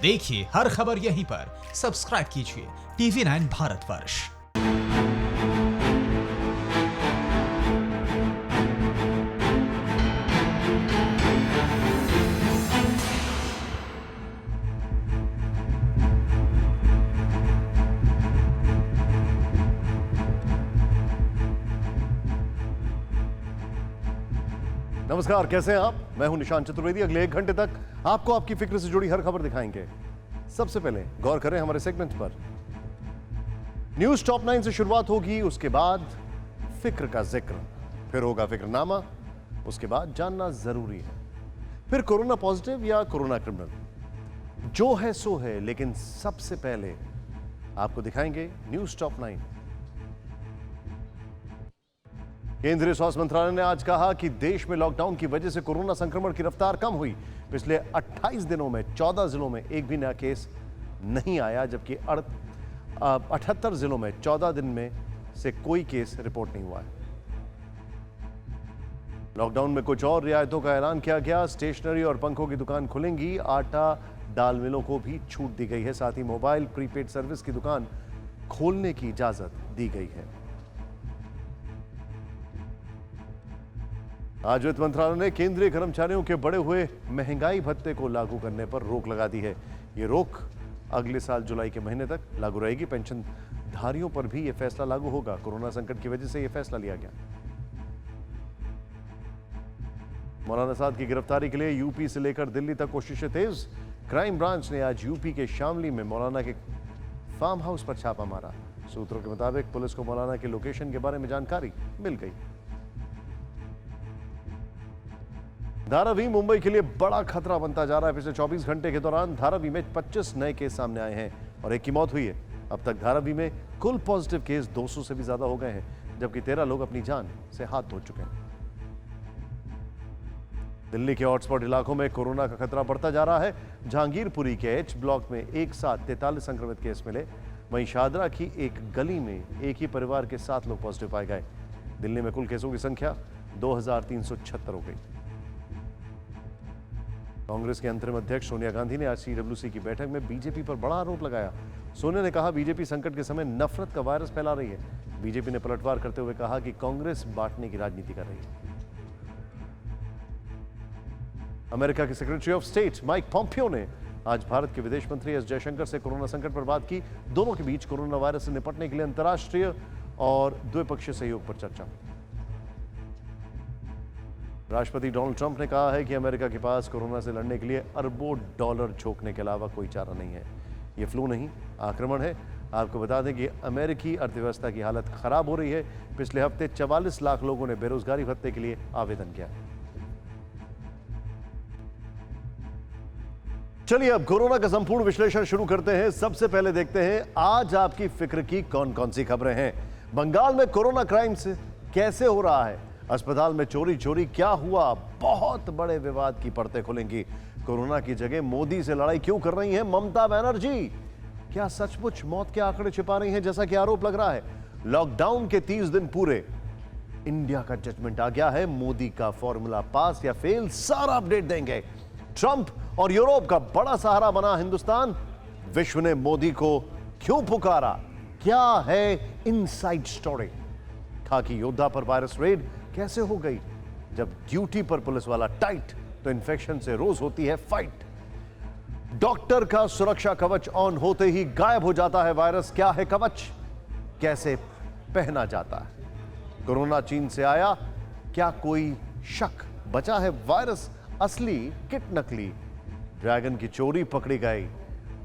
देखिए हर खबर यहीं पर। सब्सक्राइब कीजिए TV9 भारतवर्ष। नमस्कार, कैसे हैं आप? मैं हूं निशांत चतुर्वेदी। अगले 1 घंटे तक आपको आपकी फिक्र से जुड़ी हर खबर दिखाएंगे। सबसे पहले गौर करें हमारे सेगमेंट पर। न्यूज टॉप 9 से शुरुआत होगी, उसके बाद फिक्र का जिक्र, फिर होगा फिक्रनामा, उसके बाद जानना जरूरी है, फिर कोरोना पॉजिटिव या कोरोना क्रिमिनल। जो है सो है, लेकिन सबसे पहले आपको दिखाएंगे न्यूज टॉप 9। केंद्रीय स्वास्थ्य मंत्रालय ने आज कहा कि देश में लॉकडाउन की वजह से कोरोना संक्रमण की रफ्तार कम हुई। पिछले 28 दिनों में 14 जिलों में एक भी नया केस नहीं आया, जबकि 78 जिलों में 14 दिन में से कोई केस रिपोर्ट नहीं हुआ है। लॉकडाउन में कुछ और रियायतों का ऐलान किया गया। स्टेशनरी और पंखों की दुकान खुलेंगी, आटा दाल मिलों को भी छूट दी गई है। साथ ही मोबाइल प्रीपेड सर्विस की दुकान खोलने की इजाजत दी गई है। आज वित्त मंत्रालय ने केंद्रीय कर्मचारियों के बढ़े हुए महंगाई भत्ते को लागू करने पर रोक लगा दी है। ये रोक अगले साल जुलाई के महीने तक लागू रहेगी। पेंशनधारियों पर भी यह फैसला लागू होगा। कोरोना संकट की वजह से यह फैसला लिया गया। मौलाना साद की गिरफ्तारी के लिए यूपी से लेकर दिल्ली तक कोशिशें तेज। क्राइम ब्रांच ने आज यूपी के शामली में मौलाना के फार्म हाउस पर छापा मारा। सूत्रों के मुताबिक पुलिस को मौलाना के लोकेशन के बारे में जानकारी मिल गई। धारावी मुंबई के लिए बड़ा खतरा बनता जा रहा है। पिछले 24 घंटे के दौरान धारावी में 25 नए केस सामने आए हैं और एक की मौत हुई है। अब तक धारावी में कुल पॉजिटिव केस 200 से भी ज्यादा हो गए हैं, जबकि 13 लोग अपनी जान से हाथ धो चुके हैं। दिल्ली के हॉटस्पॉट इलाकों में कोरोना का खतरा बढ़ता जा रहा है। जहांगीरपुरी के एच ब्लॉक में एक साथ 43 संक्रमित केस मिले। वहीं शादरा की एक गली में एक ही परिवार के 7 लोग पॉजिटिव पाए गए। दिल्ली में कुल केसों की संख्या 2376 हो गई। कांग्रेस के अंतरिम अध्यक्ष सोनिया गांधी ने आज CWC की बैठक में बीजेपी पर बड़ा आरोप लगाया। सोनिया ने कहा, बीजेपी संकट के समय नफरत का वायरस फैला रही है। बीजेपी ने पलटवार करते हुए कहा कि कांग्रेस बांटने की राजनीति कर रही है। अमेरिका के secretary of state Mike Pompeo ने आज भारत के विदेश मंत्री एस जयशंकर से कोरोना संकट पर बात की। दोनों के बीच कोरोना वायरस से निपटने के लिए अंतर्राष्ट्रीय और द्विपक्षीय सहयोग पर चर्चा। राष्ट्रपति डोनाल्ड ट्रंप ने कहा है कि अमेरिका के पास कोरोना से लड़ने के लिए अरबों डॉलर झोंकने के अलावा कोई चारा नहीं है। ये फ्लू नहीं, आक्रमण है। आपको बता दें कि अमेरिकी अर्थव्यवस्था की हालत खराब हो रही है। पिछले हफ्ते 44 लाख लोगों ने बेरोजगारी भत्ते के लिए आवेदन किया। चलिए अब कोरोना का संपूर्ण विश्लेषण शुरू करते हैं। सबसे पहले देखते हैं आज आपकी फिक्र की कौन कौन सी खबरें हैं। बंगाल में कोरोना क्राइम से कैसे हो रहा है? अस्पताल में चोरी क्या हुआ? बहुत बड़े विवाद की परतें खुलेंगी। कोरोना की जगह मोदी से लड़ाई क्यों कर रही हैं ममता बनर्जी? क्या सचमुच मौत के आंकड़े छिपा रही हैं जैसा कि आरोप लग रहा है? लॉकडाउन के 30 दिन पूरे, इंडिया का जजमेंट आ गया है। मोदी का फॉर्मूला पास या फेल, सारा अपडेट देंगे। ट्रंप और यूरोप का बड़ा सहारा बना हिंदुस्तान। विश्व ने मोदी को क्यों पुकारा? क्या है इनसाइड स्टोरी? खाकी योद्धा पर वायरस रेड कैसे हो गई? जब ड्यूटी पर पुलिस वाला टाइट तो इन्फेक्शन से रोज होती है फाइट। डॉक्टर का सुरक्षा कवच ऑन होते ही गायब हो जाता है वायरस। क्या है कवच? कैसे पहना जाता है? कोरोना चीन से आया, क्या कोई शक? बचा है वायरस असली किट नकली? ड्रैगन की चोरी पकड़ी गई।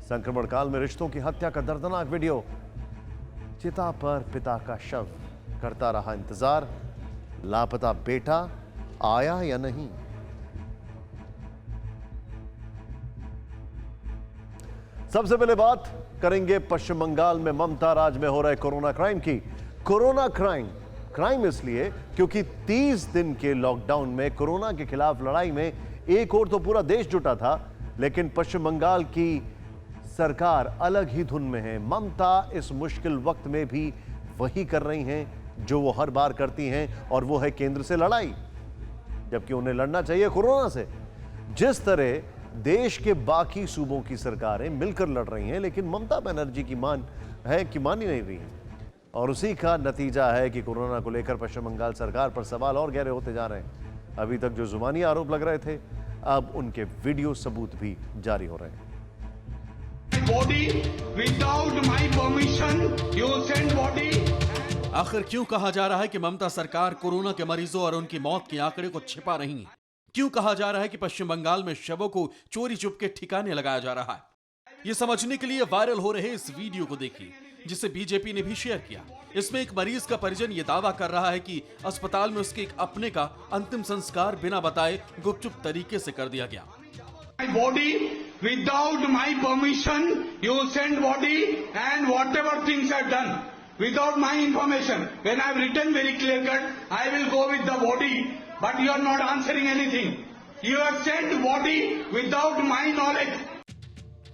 संक्रमण काल में रिश्तों की हत्या का दर्दनाक वीडियो। चिता पर पिता का शव, करता रहा इंतजार। लापता बेटा आया या नहीं? सबसे पहले बात करेंगे पश्चिम बंगाल में ममता राज में हो रहे कोरोना क्राइम की। कोरोना क्राइम इसलिए क्योंकि 30 दिन के लॉकडाउन में कोरोना के खिलाफ लड़ाई में एक और तो पूरा देश जुटा था, लेकिन पश्चिम बंगाल की सरकार अलग ही धुन में है। ममता इस मुश्किल वक्त में भी वही कर रही हैं जो वो हर बार करती हैं, और वो है केंद्र से लड़ाई, जबकि उन्हें लड़ना चाहिए कोरोना से। जिस तरह देश के बाकी सूबों की सरकारें मिलकर लड़ रही हैं, लेकिन ममता बनर्जी की मान ही नहीं रही है। और उसी का नतीजा है कि कोरोना को लेकर पश्चिम बंगाल सरकार पर सवाल और गहरे होते जा रहे हैं। अभी तक जो जुबानी आरोप लग रहे थे, अब उनके वीडियो सबूत भी जारी हो रहे हैं। Body without my permission, you send body. आखिर क्यों कहा जा रहा है कि ममता सरकार कोरोना के मरीजों और उनकी मौत के आंकड़े को छिपा रही है? क्यों कहा जा रहा है कि पश्चिम बंगाल में शवों को चोरी चुपके ठिकाने लगाया जा रहा है? ये समझने के लिए वायरल हो रहे इस वीडियो को देखिए, जिसे बीजेपी ने भी शेयर किया। इसमें एक मरीज का परिजन ये दावा कर रहा है कि अस्पताल में उसके एक अपने का अंतिम संस्कार बिना बताए गुपचुप तरीके से कर दिया गया। My body without my permission, you send body and whatever things are done without my information. When I have written very clear cut, I will go with the body, but you are not answering anything. You have sent body without my knowledge.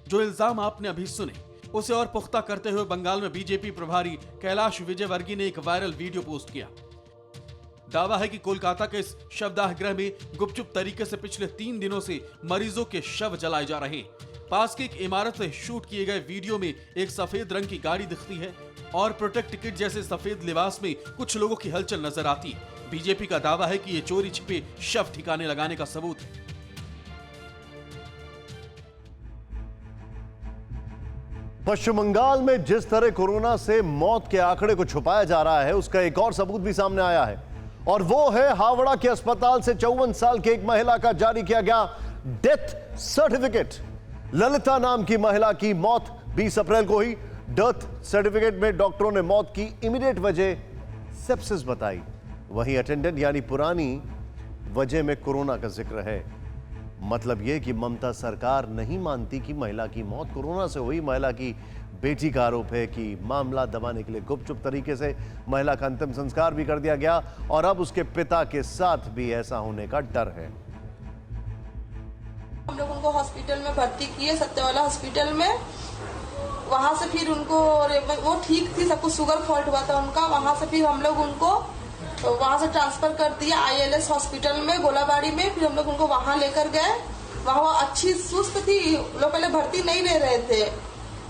जो इल्जाम आपने अभी सुने, उसे और पुख्ता करते हुए बंगाल में बीजेपी प्रभारी कैलाश विजयवर्गीय ने एक वायरल वीडियो पोस्ट किया। दावा है कि कोलकाता के इस शवदाह गृह में गुपचुप तरीके से पिछले 3 दिनों से मरीजों के शव जलाए जा रहे हैं। पास की एक इमारत से शूट किए गए वीडियो में एक सफेद रंग की गाड़ी दिखती है और प्रोटेक्ट किट जैसे सफेद लिबास में कुछ लोगों की हलचल नजर आती है। बीजेपी का दावा है कि ये चोरी छिपे शव ठिकाने लगाने का सबूत है। पश्चिम बंगाल में जिस तरह कोरोना से मौत के आंकड़े को छुपाया जा रहा है, उसका एक और सबूत भी सामने आया है, और वो है हावड़ा के अस्पताल से 54 साल की एक महिला का जारी किया गया डेथ सर्टिफिकेट। ललिता नाम की महिला की मौत 20 अप्रैल को हुई। डेथ सर्टिफिकेट में डॉक्टरों ने मौत की इमीडिएट वजह सेप्सिस बताई। वहीं अटेंडेंट यानी पुरानी वजह में कोरोना का जिक्र है। मतलब यह कि ममता सरकार नहीं मानती कि महिला की मौत कोरोना से हुई। महिला की बेटी का आरोप है कि मामला दबाने के लिए गुपचुप तरीके से महिला का अंतिम संस्कार भी कर दिया गया, और अब उसके पिता के साथ भी ऐसा होने का डर है। हम लोग उनको हॉस्पिटल में भर्ती किए, सत्यवाला हॉस्पिटल में। वहां से फिर उनको, वो ठीक थी, सब कुछ शुगर फॉल्ट हुआ था उनका। वहां से फिर हम लोग उनको वहां से ट्रांसफर कर दिया ILS हॉस्पिटल में गोलाबाड़ी में। फिर हम लोग उनको वहां लेकर गए। वहां वो अच्छी सुस्त थी, लोग पहले भर्ती नहीं ले रहे थे।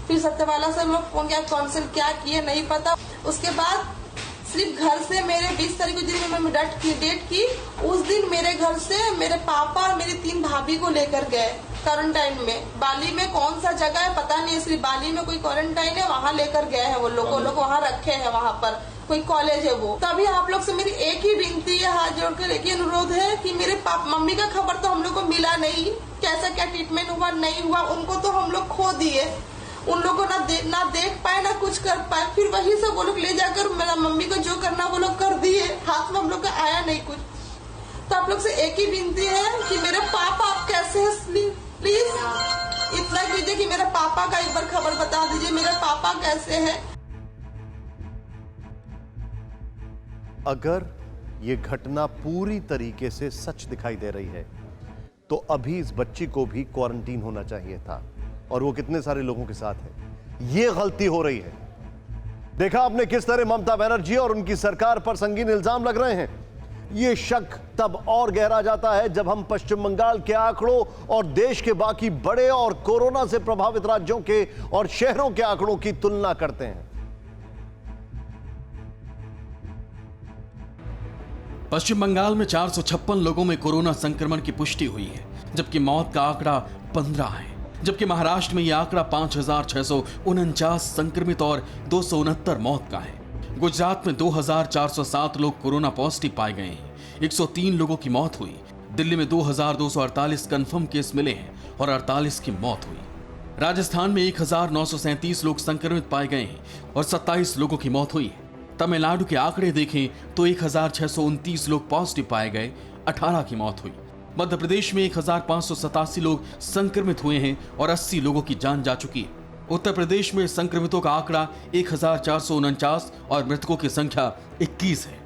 फिर सत्यवाला से हम लोग फोन किया, काउंसिल क्या किए नहीं पता। उसके बाद सिर्फ घर से मेरे 20 तारीख को जिस दिन मैं डेट की, उस दिन मेरे घर से मेरे पापा और मेरी 3 भाभी को लेकर गए क्वारंटाइन में। बाली में कौन सा जगह है पता नहीं, सिर्फ बाली में कोई क्वारंटाइन है, वहाँ लेकर गए हैं वो लोग वहाँ रखे हैं, वहाँ पर कोई कॉलेज है वो। तभी आप लोग से मेरी एक ही विनती है, हाथ जोड़कर एक ही अनुरोध है कि मेरे मम्मी का खबर तो हम लोग को मिला नहीं, कैसा क्या ट्रीटमेंट हुआ नहीं हुआ, उनको तो हम लोग खो दिए। उन लोगों को ना देख पाए ना कुछ कर पाए। फिर वही से वो लोग ले जाकर मेरा मम्मी को जो करना वो लोग कर दिए, हाथ में हम लोग का आया नहीं कुछ। तो आप लोग से एक ही विनती है कि मेरे पापा आप कैसे हैं, प्लीज इतना कीजिए कि मेरे पापा का एक बार खबर बता दीजिए, मेरे पापा कैसे हैं। अगर ये घटना पूरी तरीके से सच दिखाई दे रही है, तो अभी इस बच्ची को भी क्वारंटीन होना चाहिए था, और वो कितने सारे लोगों के साथ है। ये गलती हो रही है। देखा आपने किस तरह ममता बनर्जी और उनकी सरकार पर संगीन इल्जाम लग रहे हैं। ये शक तब और गहरा जाता है जब हम पश्चिम बंगाल के आंकड़ों और देश के बाकी बड़े और कोरोना से प्रभावित राज्यों के और शहरों के आंकड़ों की तुलना करते हैं। पश्चिम बंगाल में 456 लोगों में कोरोना संक्रमण की पुष्टि हुई है, जबकि मौत का आंकड़ा 15 है। जबकि महाराष्ट्र में यह आंकड़ा 5649 संक्रमित और 269 मौत का है। गुजरात में 2407 लोग कोरोना पॉजिटिव पाए गए हैं, 103 लोगों की मौत हुई। दिल्ली में 2248 कंफर्म केस मिले हैं और 48 की मौत हुई। राजस्थान में 1937 लोग संक्रमित पाए गए हैं और 27 लोगों की मौत हुई है। तमिलनाडु के आंकड़े देखें तो 1629 लोग पॉजिटिव पाए गए, 18 की मौत हुई। मध्य प्रदेश में 1587 लोग संक्रमित हुए हैं और 80 लोगों की जान जा चुकी है। उत्तर प्रदेश में संक्रमितों का आंकड़ा 1449 और मृतकों की संख्या 21 है।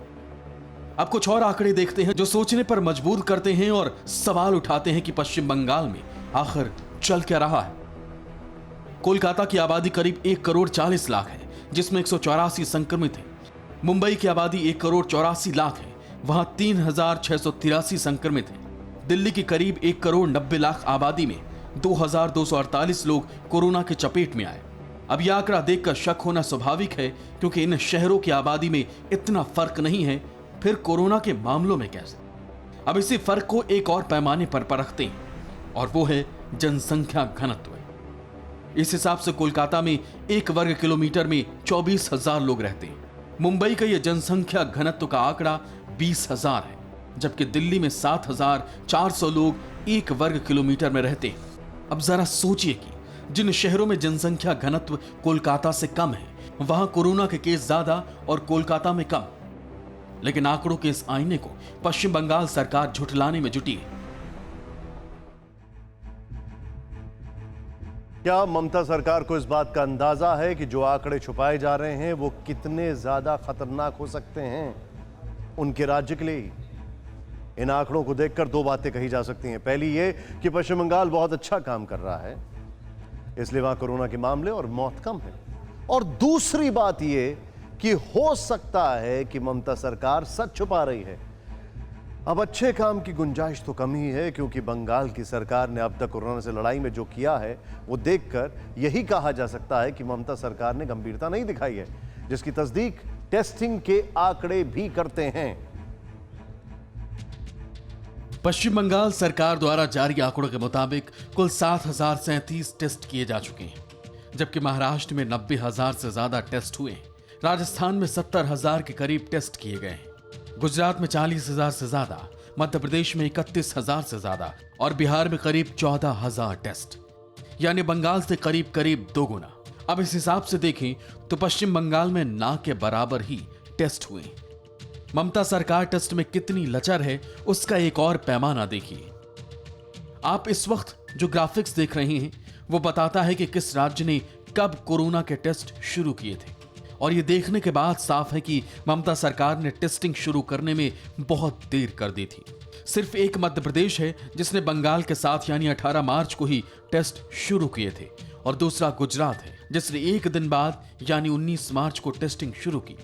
अब कुछ और आंकड़े देखते हैं जो सोचने पर मजबूर करते हैं और सवाल उठाते हैं कि पश्चिम बंगाल में आखिर चल क्या रहा है। कोलकाता की आबादी करीब 1 करोड़ 40 लाख है, जिसमें 184 संक्रमित हैं। मुंबई की आबादी 1 करोड़ 84 लाख है, वहां 3683 संक्रमित हैं। दिल्ली की करीब 1 करोड़ 90 लाख आबादी में 2248 लोग कोरोना की चपेट में आए। अब यह आंकड़ा देखकर शक होना स्वाभाविक है, क्योंकि इन शहरों की आबादी में इतना फर्क नहीं है, फिर कोरोना के मामलों में कैसे? अब इसी फर्क को एक और पैमाने पर परखते हैं, और वो है जनसंख्या घनत्व। इस हिसाब से कोलकाता में 1 वर्ग किलोमीटर में 24,000 लोग रहते हैं। मुंबई का यह जनसंख्या घनत्व का आंकड़ा 20,000 है, जबकि दिल्ली में 7,400 लोग 1 वर्ग किलोमीटर में रहते हैं। अब जरा सोचिए कि जिन शहरों में जनसंख्या घनत्व कोलकाता से कम है, वहां कोरोना के केस ज्यादा और कोलकाता में कम। लेकिन आंकड़ों के इस आईने को पश्चिम बंगाल सरकार झुठलाने में जुटी है। क्या ममता सरकार को इस बात का अंदाजा है कि जो आंकड़े छुपाए जा रहे हैं वो कितने ज्यादा खतरनाक हो सकते हैं उनके राज्य के लिए? इन आंकड़ों को देखकर 2 बातें कही जा सकती हैं। पहली ये कि पश्चिम बंगाल बहुत अच्छा काम कर रहा है, इसलिए वहां कोरोना के मामले और मौत कम है। और दूसरी बात ये कि हो सकता है कि ममता सरकार सच छुपा रही है। अब अच्छे काम की गुंजाइश तो कम ही है, क्योंकि बंगाल की सरकार ने अब तक कोरोना से लड़ाई में जो किया है वो देखकर यही कहा जा सकता है कि ममता सरकार ने गंभीरता नहीं दिखाई है, जिसकी तस्दीक टेस्टिंग के आंकड़े भी करते हैं। पश्चिम बंगाल सरकार द्वारा जारी आंकड़ों के मुताबिक कुल 7,037 टेस्ट किए जा चुके हैं, जबकि महाराष्ट्र में 90,000 से ज्यादा टेस्ट हुए हैं। राजस्थान में 70,000 के करीब टेस्ट किए गए हैं। गुजरात में 40,000 से ज्यादा, मध्य प्रदेश में 31,000 से ज्यादा और बिहार में करीब 14,000 टेस्ट, यानी बंगाल से करीब करीब 2 गुना। अब इस हिसाब से देखें तो पश्चिम बंगाल में ना के बराबर ही टेस्ट हुए। ममता सरकार टेस्ट में कितनी लचर है उसका एक और पैमाना देखिए। आप इस वक्त जो ग्राफिक्स देख रहे हैं वो बताता है कि किस राज्य ने कब कोरोना के टेस्ट शुरू किए थे, और ये देखने के बाद साफ है कि ममता सरकार ने टेस्टिंग शुरू करने में बहुत देर कर दी थी। सिर्फ एक मध्य प्रदेश है जिसने बंगाल के साथ यानी 18 मार्च को ही टेस्ट शुरू किए थे, और दूसरा गुजरात है जिसने एक दिन बाद यानी 19 मार्च को टेस्टिंग शुरू की।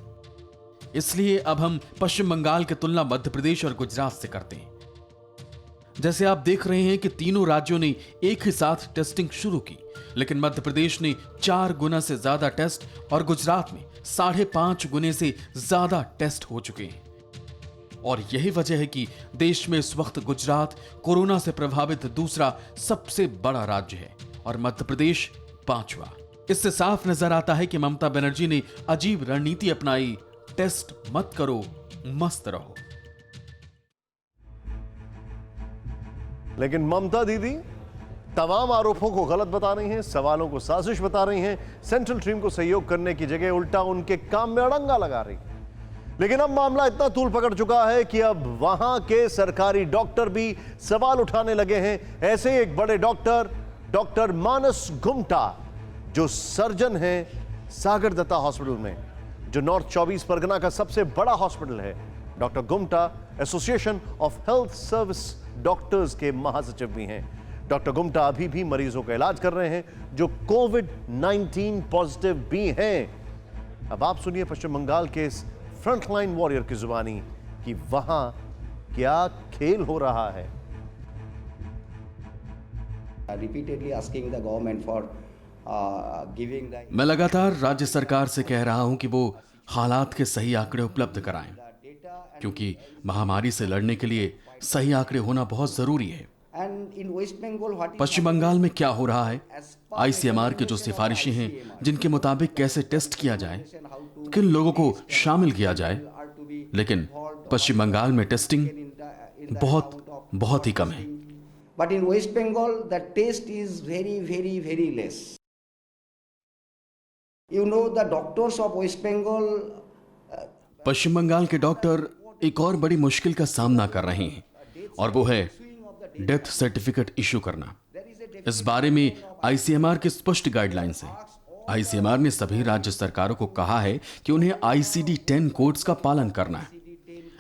इसलिए अब हम पश्चिम बंगाल की तुलना मध्य प्रदेश और गुजरात से करते हैं। जैसे आप देख रहे हैं कि तीनों राज्यों ने एक ही साथ टेस्टिंग शुरू की, लेकिन मध्य प्रदेश ने 4 गुना से ज्यादा टेस्ट और गुजरात में 5.5 गुने से ज्यादा टेस्ट हो चुके हैं। और यही वजह है कि देश में इस वक्त गुजरात कोरोना से प्रभावित दूसरा सबसे बड़ा राज्य है और मध्य प्रदेश 5वां। इससे साफ नजर आता है कि ममता बनर्जी ने अजीब रणनीति अपनाई, टेस्ट मत करो, मस्त रहो। लेकिन ममता दीदी तमाम आरोपों को गलत बता रही हैं, सवालों को साजिश बता रही हैं, सेंट्रल टीम को सहयोग करने की जगह उल्टा उनके काम में अड़ंगा लगा रही हैं। लेकिन अब मामला इतना तूल पकड़ चुका है कि अब वहां के सरकारी डॉक्टर भी सवाल उठाने लगे हैं। ऐसे एक बड़े डॉक्टर मानस गुम्टा, जो सर्जन हैं सागर दत्ता हॉस्पिटल में, जो नॉर्थ 24 परगना का सबसे बड़ा हॉस्पिटल है। Doctor Gupta association of health service doctors के महासचिव भी हैं। डॉक्टर गुम्टा अभी भी मरीजों का इलाज कर रहे हैं जो कोविड-19 पॉजिटिव भी हैं। अब आप सुनिए पश्चिम बंगाल के इस फ्रंटलाइन वॉरियर की जुबानी कि वहां क्या खेल हो रहा है। Repeatedly asking the government for giving the मैं लगातार राज्य सरकार से कह रहा हूं कि वो हालात के सही आंकड़े उपलब्ध कराएं, क्योंकि महामारी से लड़ने के लिए सही आंकड़े होना बहुत जरूरी है। and in West Bengal what is पश्चिम बंगाल में क्या हो रहा है, आईसीएमआर के जो सिफारिशें हैं जिनके मुताबिक कैसे टेस्ट किया जाए, किन लोगों को शामिल किया जाए, लेकिन पश्चिम बंगाल में टेस्टिंग बहुत ही कम है। but in West Bengal the test is very less. You know the doctors of West Bengal पश्चिम बंगाल के डॉक्टर एक और बड़ी मुश्किल का सामना कर रहे हैं, और वो है डेथ सर्टिफिकेट इशू करना। इस बारे में आईसीएमआर के स्पष्ट गाइडलाइंस हैं। आईसीएमआर ने सभी राज्य सरकारों को कहा है कि उन्हें ICD-10 कोड्स का पालन करना है।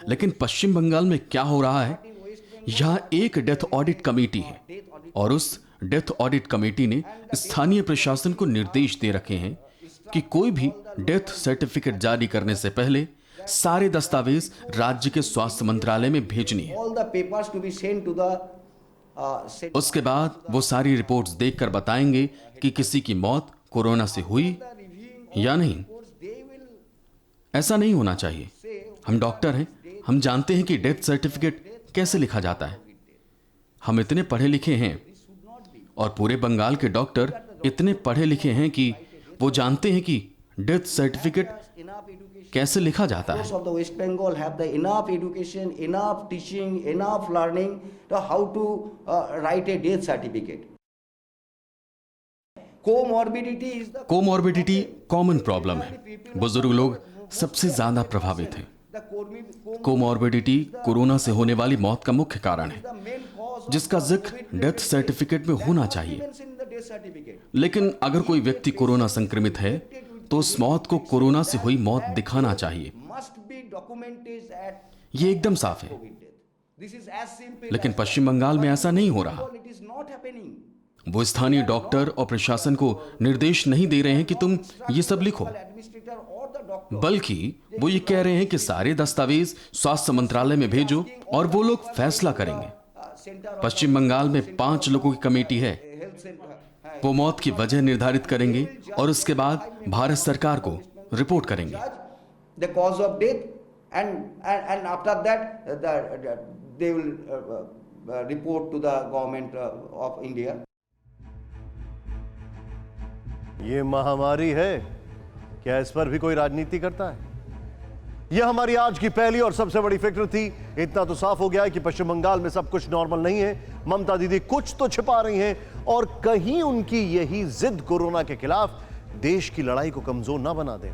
लेकिन पश्चिम बंगाल में क्या हो रहा है, यहां एक डेथ ऑडिट कमेटी है और उस डेथ ऑडिट कमेटी ने स्थानीय प्रशासन को निर्देश दे रखे हैं कि कोई भी डेथ सर्टिफिकेट जारी करने से पहले सारे दस्तावेज राज्य के स्वास्थ्य मंत्रालय में भेजनी है। all the papers to be sent to the said उसके बाद वो सारी रिपोर्ट्स देखकर बताएंगे कि किसी की मौत कोरोना से हुई या नहीं। ऐसा नहीं होना चाहिए। हम डॉक्टर हैं, हम जानते हैं कि डेथ सर्टिफिकेट कैसे लिखा जाता है। हम इतने पढ़े लिखे हैं और पूरे बंगाल के डॉक्टर इतने पढ़े लिखे हैं कि वो जानते हैं कि डेथ सर्टिफिकेट कैसे लिखा जाता है। Most of the West Bengal have the enough education, enough teaching, enough learning to how to write a death certificate. Comorbidity is the comorbidity common problem है। बुजुर्ग लोग सबसे ज्यादा प्रभावित हैं। कोमॉर्बिडिटी कोरोना से होने वाली मौत का मुख्य कारण है, जिसका जिक्र डेथ सर्टिफिकेट में होना चाहिए। लेकिन अगर कोई व्यक्ति कोरोना संक्रमित है तो उस मौत को कोरोना से हुई मौत दिखाना चाहिए। ये एकदम साफ है। लेकिन पश्चिम बंगाल में ऐसा नहीं हो रहा। वो स्थानीय डॉक्टर और प्रशासन को निर्देश नहीं दे रहे हैं कि तुम ये सब लिखो, बल्कि वो ये कह रहे हैं कि सारे दस्तावेज स्वास्थ्य मंत्रालय में भेजो और वो लोग फैसला करेंगे। पश्चिम बंगाल में 5 लोगों की कमेटी है। वो मौत की वजह निर्धारित करेंगे और उसके बाद भारत सरकार को रिपोर्ट करेंगे। The cause of death and after that they will report to the government of India. ये महामारी है, क्या इस पर भी कोई राजनीति करता है? यह हमारी आज की पहली और सबसे बड़ी फिक्र थी। इतना तो साफ हो गया है कि पश्चिम बंगाल में सब कुछ नॉर्मल नहीं है। ममता दीदी कुछ तो छिपा रही हैं और कहीं उनकी यही जिद कोरोना के खिलाफ देश की लड़ाई को कमजोर ना बना दे।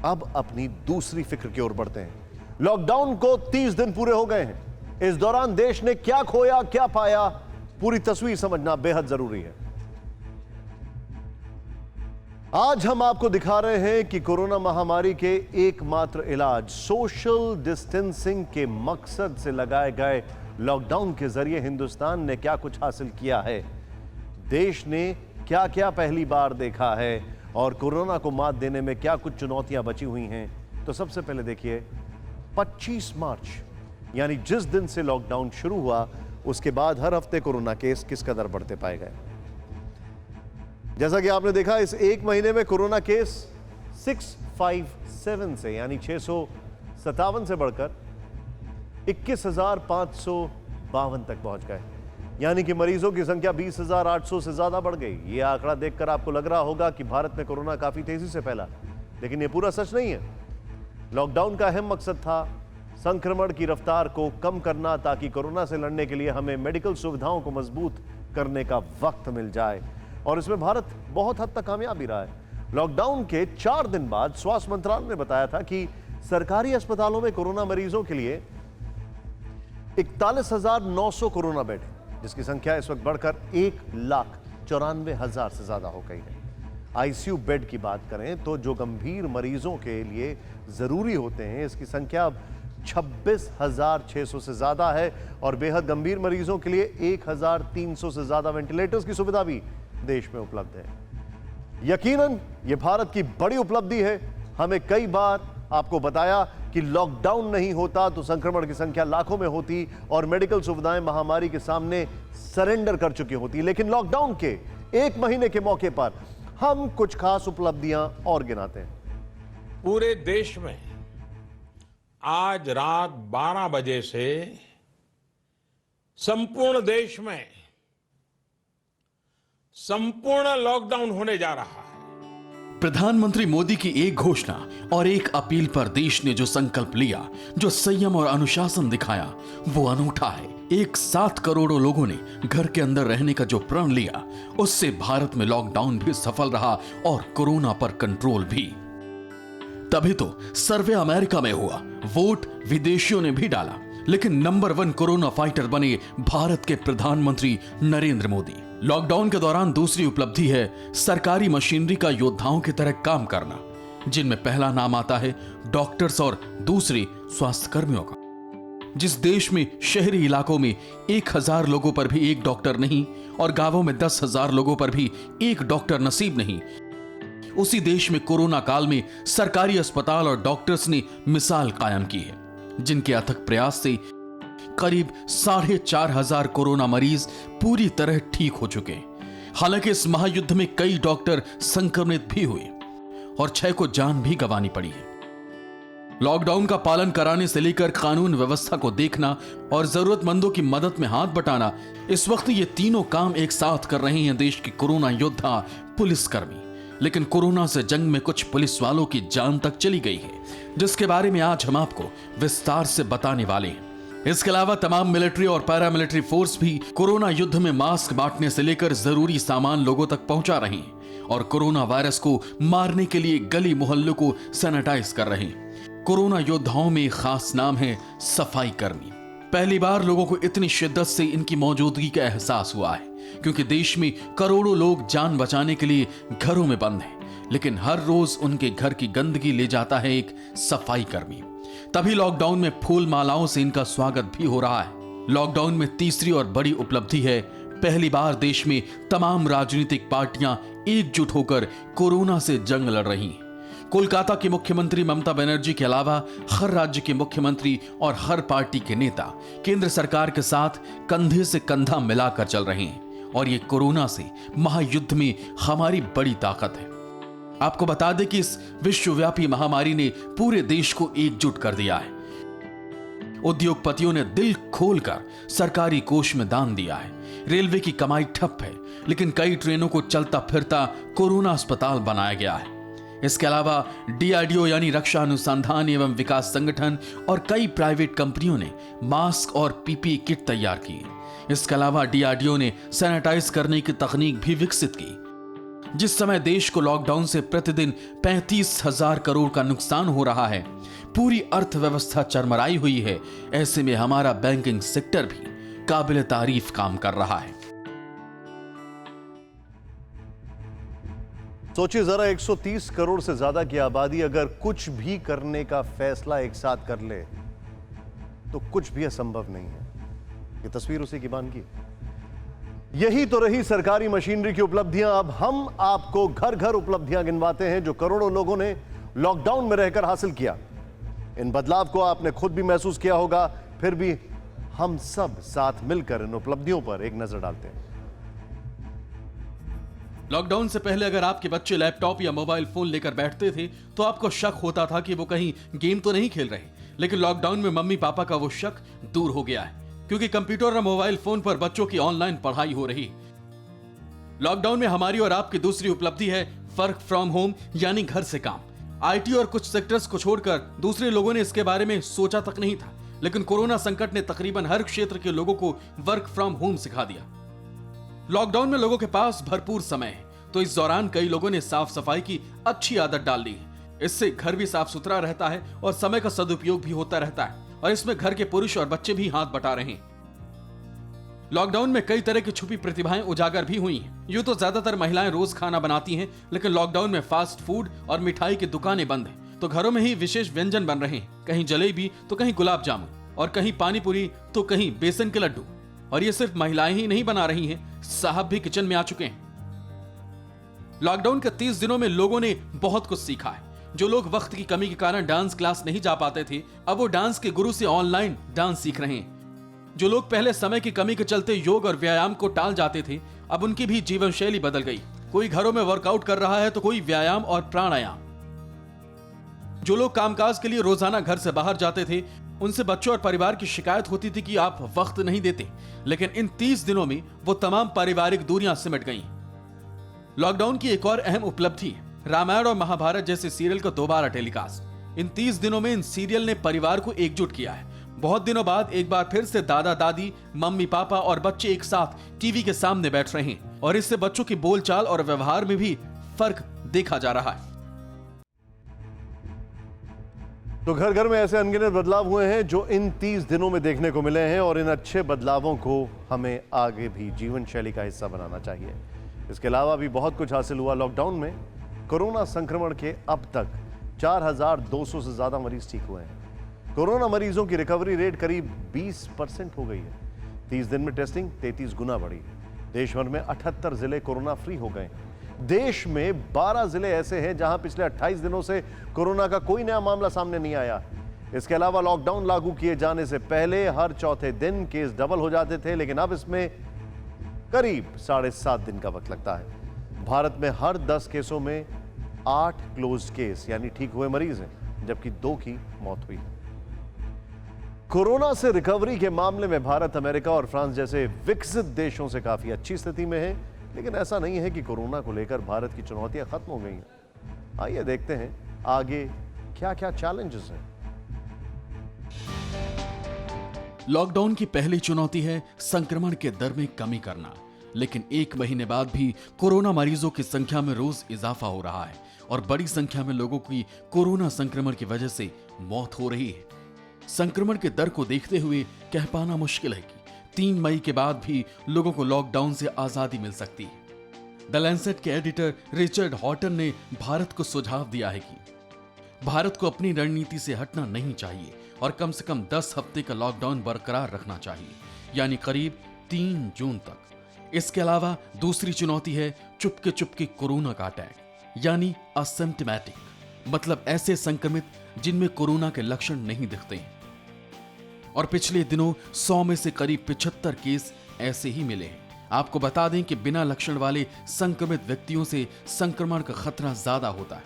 अब अपनी दूसरी फिक्र की ओर बढ़ते हैं। लॉकडाउन को 30 दिन पूरे हो गए हैं। इस दौरान देश ने क्या खोया, क्या पाया, पूरी तस्वीर समझना बेहद जरूरी है। आज हम आपको दिखा रहे हैं कि कोरोना महामारी के एकमात्र इलाज सोशल डिस्टेंसिंग के मकसद से लगाए गए लॉकडाउन के जरिए हिंदुस्तान ने क्या कुछ हासिल किया है, देश ने क्या क्या पहली बार देखा है और कोरोना को मात देने में क्या कुछ चुनौतियां बची हुई हैं। तो सबसे पहले देखिए 25 मार्च यानी जिस दिन से लॉकडाउन शुरू हुआ उसके बाद हर हफ्ते कोरोना केस किस कदर बढ़ते पाए गए। जैसा कि आपने देखा इस एक महीने में कोरोना केस 657 से यानी 657 से बढ़कर 21,552 तक पहुंच गए, यानी कि मरीजों की संख्या 20,800 से ज्यादा बढ़ गई। यह आंकड़ा देखकर आपको लग रहा होगा कि भारत में कोरोना काफी तेजी से फैला, लेकिन यह पूरा सच नहीं है। लॉकडाउन का अहम मकसद था संक्रमण की रफ्तार को कम करना, ताकि कोरोना से लड़ने के लिए हमें मेडिकल सुविधाओं को मजबूत करने का वक्त मिल जाए, और इसमें भारत बहुत हद तक कामयाब भी रहा है। लॉकडाउन के 4 दिन बाद स्वास्थ्य मंत्रालय ने बताया था कि सरकारी अस्पतालों में कोरोना मरीजों के लिए 41,900 कोरोना बेड है, जिसकी संख्या इस वक्त बढ़कर 1,94,000 से ज्यादा हो गई है। आईसीयू बेड की बात करें तो जो गंभीर मरीजों के लिए जरूरी होते हैं, इसकी संख्या अब 26,600 से ज्यादा है, और बेहद गंभीर मरीजों के लिए 1,300 से ज्यादा वेंटिलेटर्स की सुविधा भी देश में उपलब्ध है। यकीनन यह भारत की बड़ी उपलब्धि है। हमें कई बार आपको बताया कि लॉकडाउन नहीं होता तो संक्रमण की संख्या लाखों में होती और मेडिकल सुविधाएं महामारी के सामने सरेंडर कर चुकी होती, लेकिन लॉकडाउन के 1 महीने के मौके पर हम कुछ खास उपलब्धियां और गिनाते हैं। पूरे देश में आज रात 12 बजे से संपूर्ण देश में संपूर्ण लॉकडाउन होने जा रहा है। प्रधानमंत्री मोदी की एक घोषणा और एक अपील पर देश ने जो संकल्प लिया, जो संयम और अनुशासन दिखाया, वो अनूठा है। एक 7 करोड़ों लोगों ने घर के अंदर रहने का जो प्रण लिया, उससे भारत में लॉकडाउन भी सफल रहा और कोरोना पर कंट्रोल भी। तभी तो सर्वे अमेरिका में हुआ, वोट विदेशियों ने भी डाला, लेकिन नंबर 1 कोरोना फाइटर बने भारत के प्रधानमंत्री नरेंद्र मोदी। लॉकडाउन के दौरान दूसरी उपलब्धि है सरकारी मशीनरी का योद्धाओं की तरह काम करना, जिनमें पहला नाम आता है डॉक्टर्स और दूसरे स्वास्थ्य कर्मियों का। जिस देश में शहरी इलाकों में 1,000 लोगों पर भी एक डॉक्टर नहीं और गांवों में 10,000 लोगों पर भी एक डॉक्टर नसीब नहीं, उसी देश में कोरोना काल में सरकारी अस्पताल और डॉक्टर्स ने मिसाल कायम की है, जिनके अथक प्रयास से करीब 4,500 कोरोना मरीज पूरी तरह ठीक हो चुके हैं। हालांकि इस महायुद्ध में कई डॉक्टर संक्रमित भी हुए और 6 को जान भी गंवानी पड़ी है। लॉकडाउन का पालन कराने से लेकर कानून व्यवस्था को देखना और जरूरतमंदों की मदद में हाथ बटाना, इस वक्त ये तीनों काम एक साथ कर रहे हैं देश के कोरोना योद्धा पुलिसकर्मी। लेकिन कोरोना से जंग में कुछ पुलिस वालों की जान तक चली गई है, जिसके बारे में आज हम आपको विस्तार से बताने वाले हैं। इसके अलावा तमाम मिलिट्री और पैरामिलिट्री फोर्स भी कोरोना युद्ध में मास्क बांटने से लेकर जरूरी सामान लोगों तक पहुंचा रहे हैं और कोरोना वायरस को मारने के लिए गली मोहल्लों को सैनिटाइज कर रहे हैं। कोरोना योद्धाओं में खास नाम है सफाई कर्मी। पहली बार लोगों को इतनी शिद्दत से इनकी मौजूदगी का एहसास हुआ है, क्योंकि देश में करोड़ों लोग जान बचाने के लिए घरों में बंद हैं, लेकिन हर रोज उनके घर की गंदगी ले जाता है एक सफाई कर्मी। तभी लॉकडाउन में फूल मालाओं से इनका स्वागत भी हो रहा है। लॉकडाउन में तीसरी और बड़ी उपलब्धि है, पहली बार देश में तमाम राजनीतिक पार्टियां एकजुट होकर कोरोना से जंग लड़ रही हैं। कोलकाता की मुख्यमंत्री ममता बनर्जी के अलावा हर राज्य के मुख्यमंत्री और हर पार्टी के नेता केंद्र सरकार के साथ कंधे से कंधा मिलाकर चल रहे हैं और ये कोरोना से महायुद्ध में हमारी बड़ी ताकत है। आपको बता दें कि इस विश्वव्यापी महामारी ने पूरे देश को एकजुट कर दिया है। उद्योगपतियों ने दिल खोलकर सरकारी कोष में दान दिया है। रेलवे की कमाई ठप है, लेकिन कई ट्रेनों को चलता फिरता कोरोना अस्पताल बनाया गया है। इसके अलावा DRDO यानी रक्षा अनुसंधान एवं विकास संगठन और कई प्राइवेट कंपनियों ने मास्क और PPE किट तैयार की। इसके अलावा DRDO ने सैनिटाइज करने की तकनीक भी विकसित की। जिस समय देश को लॉकडाउन से प्रतिदिन 35,000 करोड़ का नुकसान हो रहा है, पूरी अर्थव्यवस्था चरमराई हुई है, ऐसे में हमारा बैंकिंग सेक्टर भी काबिल तारीफ काम कर रहा है। सोचिए जरा, 130 करोड़ से ज्यादा की आबादी अगर कुछ भी करने का फैसला एक साथ कर ले तो कुछ भी असंभव नहीं है। ये तस्वीर उसी की बान की। यही तो रही सरकारी मशीनरी की उपलब्धियां। अब हम आपको घर घर उपलब्धियां गिनवाते हैं जो करोड़ों लोगों ने लॉकडाउन में रहकर हासिल किया। इन बदलाव को आपने खुद भी महसूस किया होगा, फिर भी हम सब साथ मिलकर इन उपलब्धियों पर एक नजर डालते हैं। लॉकडाउन से पहले अगर आपके बच्चे लैपटॉप या मोबाइल फोन लेकर बैठते थे तो आपको शक होता था कि वो कहीं गेम तो नहीं खेल रहे, लेकिन लॉकडाउन में मम्मी पापा का वो शक दूर हो गया है, क्योंकि कंप्यूटर और मोबाइल फोन पर बच्चों की ऑनलाइन पढ़ाई हो रही। लॉकडाउन में हमारी और आपकी दूसरी उपलब्धि है वर्क फ्रॉम होम यानी घर से काम। IT और कुछ सेक्टर्स को छोड़कर दूसरे लोगों ने इसके बारे में सोचा तक नहीं था, लेकिन कोरोना संकट ने तकरीबन हर क्षेत्र के लोगों को वर्क फ्रॉम होम सिखा दिया। लॉकडाउन में लोगों के पास भरपूर समय है, तो इस दौरान कई लोगों ने साफ सफाई की अच्छी आदत डाल ली है। इससे घर भी साफ सुथरा रहता है और समय का सदुपयोग भी होता रहता है, और इसमें घर के पुरुष और बच्चे भी हाथ बटा रहे हैं। लॉकडाउन में कई तरह की छुपी प्रतिभाएं उजागर भी हुई हैं। यूं तो ज्यादातर महिलाएं रोज खाना बनाती हैं, लेकिन लॉकडाउन में फास्ट फूड और मिठाई की दुकानें बंद हैं, तो घरों में ही विशेष व्यंजन बन रहे हैं। कहीं जलेबी तो कहीं गुलाब जामुन, और कहीं पानी पूरी तो कहीं बेसन के लड्डू। और ये सिर्फ महिलाएं ही नहीं बना रही हैं, साहब भी किचन में आ चुके हैं। लॉकडाउन के 30 दिनों में लोगों ने बहुत कुछ सीखा है। जो लोग वक्त की कमी के कारण डांस क्लास नहीं जा पाते थे, अब वो डांस के गुरु से ऑनलाइन डांस सीख रहे हैं। जो लोग पहले समय की कमी के चलते योग और व्यायाम को टाल जाते थे, अब उनकी भी जीवन शैली बदल गई। कोई घरों में वर्कआउट कर रहा है तो कोई व्यायाम और प्राणायाम। जो लोग कामकाज के लिए रोजाना घर से बाहर जाते थे, उनसे बच्चों और परिवार की शिकायत होती थी कि आप वक्त नहीं देते, लेकिन इन 30 दिनों में वो तमाम पारिवारिक दूरियां सिमट गईं। लॉकडाउन की एक और अहम उपलब्धि, रामायण और महाभारत जैसे सीरियल का दोबारा टेलीकास्ट। इन 30 दिनों में इन सीरियल ने परिवार को एकजुट किया है। बहुत दिनों बाद एक बार फिर से दादा दादी, मम्मी पापा और बच्चे एक साथ टीवी के सामने बैठ रहे हैं, और इससे बच्चों की बोलचाल और व्यवहार में भी फर्क देखा जा रहा है। तो घर घर में ऐसे अनगिनत बदलाव हुए हैं जो इन 30 दिनों में देखने को मिले हैं, और इन अच्छे बदलावों को हमें आगे भी जीवन शैली का हिस्सा बनाना चाहिए। इसके अलावा भी बहुत कुछ हासिल हुआ। लॉकडाउन में कोरोना संक्रमण के अब तक 4,200 से ज्यादा मरीज ठीक हुए हैं। कोरोना मरीजों की रिकवरी रेट करीब 20% हो गई है। 30 दिन में टेस्टिंग 33 गुना बढ़ी। देश भर में 78 जिले कोरोना फ्री हो गए। देश में 12 जिले ऐसे हैं जहां पिछले 28 दिनों से कोरोना का कोई नया मामला सामने नहीं आया। इसके अलावा लॉकडाउन लागू किए जाने से पहले हर चौथे दिन केस डबल हो जाते थे, लेकिन अब इसमें करीब 7.5 दिन का वक्त लगता है। भारत में हर 10 केसों में 8 क्लोज्ड केस यानी ठीक हुए मरीज हैं, जबकि 2 की मौत हुई। कोरोना से रिकवरी के मामले में भारत, अमेरिका और फ्रांस जैसे विकसित देशों से काफी अच्छी स्थिति में है, लेकिन ऐसा नहीं है कि कोरोना को लेकर भारत की चुनौतियां खत्म हो गई हैं। आइए देखते हैं आगे क्या क्या चैलेंजेस हैं। लॉकडाउन की पहली चुनौती है संक्रमण के दर में कमी करना, लेकिन 1 महीने बाद भी कोरोना मरीजों की संख्या में रोज इजाफा हो रहा है और बड़ी संख्या में लोगों की कोरोना संक्रमण की वजह से मौत हो रही है। संक्रमण के दर को देखते हुए कह पाना मुश्किल है कि 3 मई के बाद भी लोगों को लॉकडाउन से आजादी मिल सकती है। द लैंसेट के एडिटर रिचर्ड हॉटन ने भारत को सुझाव दिया है कि भारत को अपनी रणनीति से हटना नहीं चाहिए और कम से कम 10 हफ्ते का लॉकडाउन बरकरार रखना चाहिए, यानी करीब 3 जून तक। इसके अलावा दूसरी चुनौती है चुपके चुपके कोरोना का अटैक, यानी असिम्प्टोमेटिक, मतलब ऐसे संक्रमित जिनमें कोरोना के लक्षण नहीं दिखते हैं। और पिछले दिनों 100 में से करीब 75 केस ऐसे ही मिले हैं। आपको बता दें कि बिना लक्षण वाले संक्रमित व्यक्तियों से संक्रमण का खतरा ज्यादा होता है।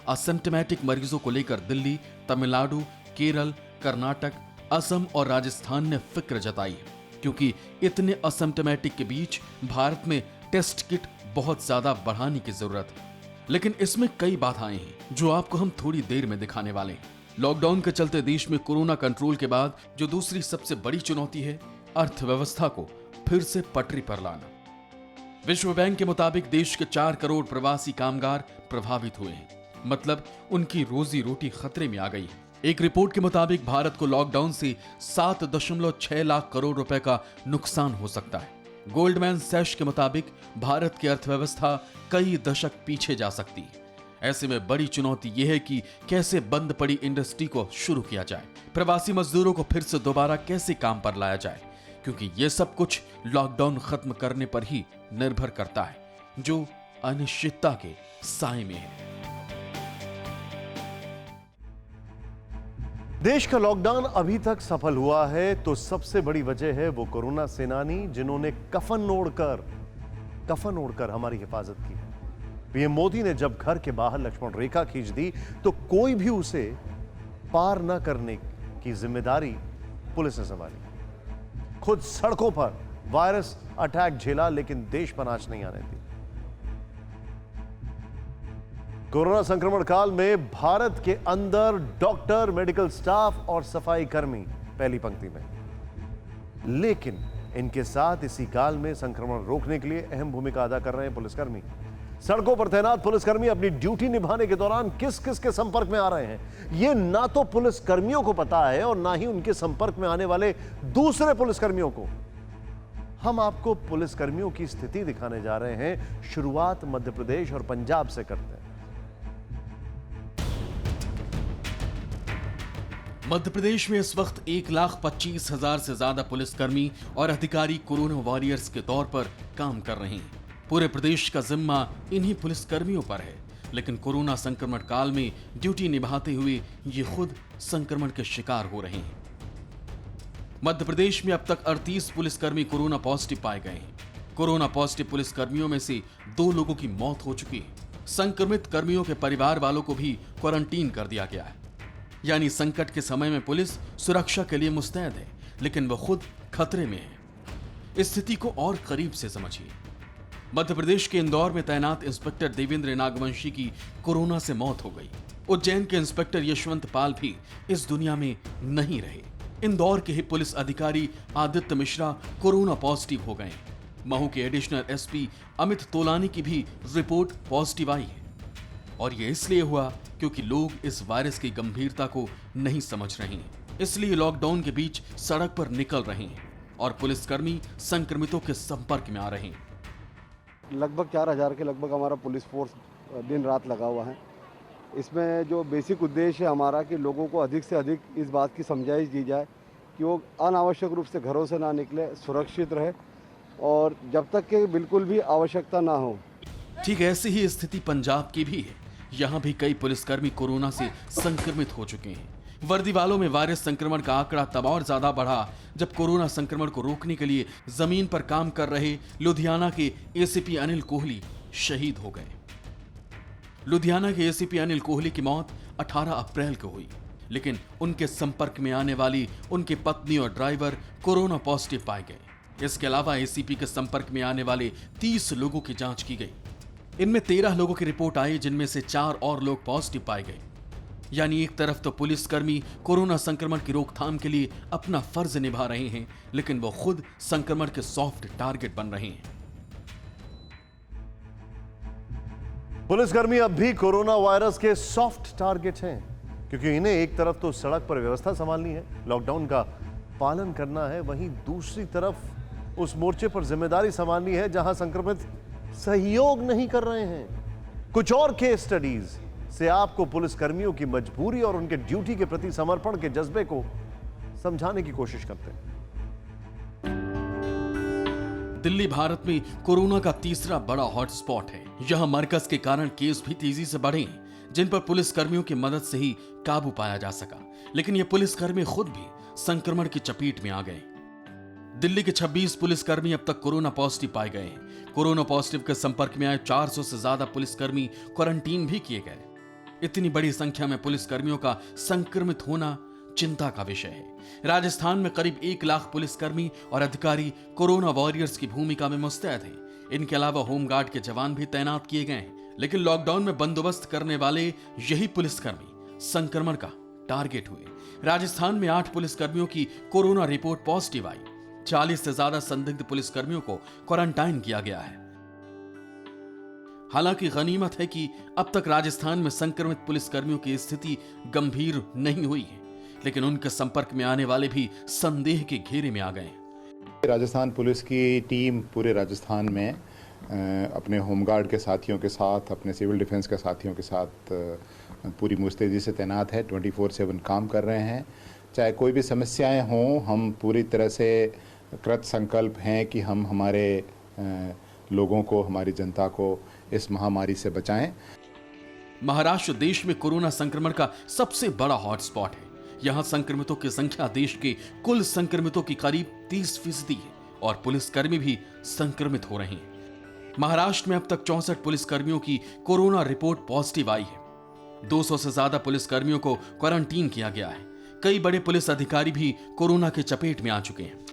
असिम्प्टोमेटिक मरीजों को लेकर दिल्ली, तमिलनाडु, केरल, कर्नाटक, असम और राजस्थान ने फिक्र जताई है, क्योंकि इतने असिम्प्टोमेटिक के बीच भारत में टेस्ट किट बहुत ज्यादा बढ़ाने की जरूरत है। लेकिन इसमें कई बाधाएं हैं जो आपको हम थोड़ी देर में दिखाने वाले हैं। लॉकडाउन के चलते देश में कोरोना कंट्रोल के बाद जो दूसरी सबसे बड़ी चुनौती है, अर्थव्यवस्था को फिर से पटरी पर लाना। विश्व बैंक के मुताबिक देश के 4 करोड़ प्रवासी कामगार प्रभावित हुए हैं, मतलब उनकी रोजी रोटी खतरे में आ गई है। एक रिपोर्ट के मुताबिक भारत को लॉकडाउन से 7.6 लाख करोड़ रुपए का नुकसान हो सकता है। गोल्डमैन सैश के मुताबिक भारत की अर्थव्यवस्था कई दशक पीछे जा सकती है। ऐसे में बड़ी चुनौती यह है कि कैसे बंद पड़ी इंडस्ट्री को शुरू किया जाए, प्रवासी मजदूरों को फिर से दोबारा कैसे काम पर लाया जाए, क्योंकि यह सब कुछ लॉकडाउन खत्म करने पर ही निर्भर करता है, जो अनिश्चितता के साए में है। देश का लॉकडाउन अभी तक सफल हुआ है तो सबसे बड़ी वजह है वो कोरोना सेनानी जिन्होंने कफन ओढ़कर हमारी हिफाजत की है। पीएम मोदी ने जब घर के बाहर लक्ष्मण रेखा खींच दी तो कोई भी उसे पार न करने की जिम्मेदारी पुलिस ने संभाली। खुद सड़कों पर वायरस अटैक झेला, लेकिन देश पर आंच नहीं आने दी। कोरोना संक्रमण काल में भारत के अंदर डॉक्टर, मेडिकल स्टाफ और सफाई कर्मी पहली पंक्ति में, लेकिन इनके साथ इसी काल में संक्रमण रोकने के लिए अहम भूमिका अदा कर रहे हैं पुलिसकर्मी। सड़कों पर तैनात पुलिसकर्मी अपनी ड्यूटी निभाने के दौरान किस किस के संपर्क में आ रहे हैं, यह ना तो पुलिसकर्मियों को पता है और ना ही उनके संपर्क में आने वाले दूसरे पुलिसकर्मियों को। हम आपको पुलिसकर्मियों की स्थिति दिखाने जा रहे हैं। शुरुआत मध्य प्रदेश और पंजाब से करते हैं। मध्य प्रदेश में इस वक्त 1,25,000 से ज्यादा पुलिसकर्मी और अधिकारी कोरोना वॉरियर्स के तौर पर काम कर रहे हैं। पूरे प्रदेश का जिम्मा इन्हीं पुलिसकर्मियों पर है, लेकिन कोरोना संक्रमण काल में ड्यूटी निभाते हुए ये खुद संक्रमण के शिकार हो रहे हैं। मध्य प्रदेश में अब तक 38 पुलिसकर्मी कोरोना पॉजिटिव पाए गए हैं। कोरोना पॉजिटिव पुलिसकर्मियों में से 2 लोगों की मौत हो चुकी है। संक्रमित कर्मियों के परिवार वालों को भी क्वारंटीन कर दिया गया है। यानी संकट के समय में पुलिस सुरक्षा के लिए मुस्तैद है, लेकिन वह खुद खतरे में है। इस स्थिति को और करीब से समझिए। मध्य प्रदेश के इंदौर में तैनात इंस्पेक्टर देवेंद्र नागवंशी की कोरोना से मौत हो गई। उज्जैन के इंस्पेक्टर यशवंत पाल भी इस दुनिया में नहीं रहे। इंदौर के ही पुलिस अधिकारी आदित्य मिश्रा कोरोना पॉजिटिव हो गए। महू के एडिशनल एसपी अमित तोलानी की भी रिपोर्ट पॉजिटिव आई है, और यह इसलिए हुआ क्योंकि लोग इस वायरस की गंभीरता को नहीं समझ रहे हैं। इसलिए लॉकडाउन के बीच सड़क पर निकल रहे हैं और पुलिसकर्मी संक्रमितों के संपर्क में आ रहे हैं। लगभग 4,000 के लगभग हमारा पुलिस फोर्स दिन रात लगा हुआ है। इसमें जो बेसिक उद्देश्य है हमारा कि लोगों को अधिक से अधिक इस बात की समझाइश दी जाए कि वो अनावश्यक रूप से घरों से ना निकले, सुरक्षित रहे और जब तक कि बिल्कुल भी आवश्यकता ना हो। ठीक ऐसी ही स्थिति पंजाब की भी है। यहाँ भी कई पुलिसकर्मी कोरोना से संक्रमित हो चुके हैं। वर्दी वालों में वायरस संक्रमण का आंकड़ा तब और ज्यादा बढ़ा जब कोरोना संक्रमण को रोकने के लिए जमीन पर काम कर रहे लुधियाना के एसीपी अनिल कोहली शहीद हो गए। लुधियाना के एसीपी अनिल कोहली की मौत 18 अप्रैल को हुई, लेकिन उनके संपर्क में आने वाली उनकी पत्नी और ड्राइवर कोरोना पॉजिटिव पाए गए। इसके अलावा एसीपी के संपर्क में आने वाले 30 लोगों की जांच की गई। इनमें 13 लोगों की रिपोर्ट आई, जिनमें से 4 और लोग पॉजिटिव पाए गए। यानी एक तरफ तो पुलिसकर्मी कोरोना संक्रमण की रोकथाम के लिए अपना फर्ज निभा रहे हैं, लेकिन वो खुद संक्रमण के सॉफ्ट टारगेट बन रहे हैं। पुलिसकर्मी अब भी कोरोना वायरस के सॉफ्ट टारगेट हैं, क्योंकि इन्हें एक तरफ तो सड़क पर व्यवस्था संभालनी है, लॉकडाउन का पालन करना है, वहीं दूसरी तरफ उस मोर्चे पर जिम्मेदारी संभालनी है जहां संक्रमित सहयोग नहीं कर रहे हैं। कुछ और केस स्टडीज से आपको पुलिसकर्मियों की मजबूरी और उनके ड्यूटी के प्रति समर्पण के जज्बे को समझाने की कोशिश करते हैं। दिल्ली भारत में कोरोना का तीसरा बड़ा हॉटस्पॉट है। यहां मरकज के कारण केस भी तेजी से बढ़े हैं, जिन पर पुलिसकर्मियों की मदद से ही काबू पाया जा सका, लेकिन ये पुलिसकर्मी खुद भी संक्रमण की चपेट में आ गए। दिल्ली के 26 पुलिसकर्मी अब तक कोरोना पॉजिटिव पाए गए हैं। कोरोना पॉजिटिव के संपर्क में आए 400 से ज्यादा पुलिसकर्मी क्वारंटीन भी किए गए। इतनी बड़ी संख्या में पुलिसकर्मियों का संक्रमित होना चिंता का विषय है। राजस्थान में करीब 1 लाख पुलिसकर्मी और अधिकारी कोरोना वॉरियर्स की भूमिका में मुस्तैद हैं। इनके अलावा होमगार्ड के जवान भी तैनात किए गए हैं, लेकिन लॉकडाउन में बंदोबस्त करने वाले यही पुलिसकर्मी संक्रमण का टारगेट हुए। राजस्थान में 8 पुलिसकर्मियों की कोरोना रिपोर्ट पॉजिटिव आई। 40 से ज्यादा संदिग्ध पुलिसकर्मियों को क्वारंटाइन किया गया है। हालांकि गनीमत है कि अब तक राजस्थान में संक्रमित पुलिसकर्मियों की स्थिति गंभीर नहीं हुई है, लेकिन उनके संपर्क में आने वाले भी संदेह के घेरे में आ गए। राजस्थान पुलिस की टीम पूरे राजस्थान में अपने होमगार्ड के साथियों के साथ, अपने सिविल डिफेंस के साथियों के साथ पूरी मुस्तैदी से तैनात है। 24/7 काम कर रहे हैं। चाहे कोई भी समस्याएं हों, हम पूरी तरह से कृत संकल्प हैं कि हम हमारे लोगों को, हमारी जनता को इस महामारी से बचाएं। महाराष्ट्र देश में कोरोना संक्रमण का सबसे बड़ा हॉटस्पॉट है। यहां संक्रमितों की संख्या देश के कुल संक्रमितों की करीब 30% है और पुलिसकर्मी भी संक्रमित हो रहे हैं। महाराष्ट्र में अब तक 64 पुलिसकर्मियों की कोरोना रिपोर्ट पॉजिटिव आई है। 200 से ज्यादा पुलिसकर्मियों को क्वारंटीन किया गया है। कई बड़े पुलिस अधिकारी भी कोरोना के चपेट में आ चुके हैं।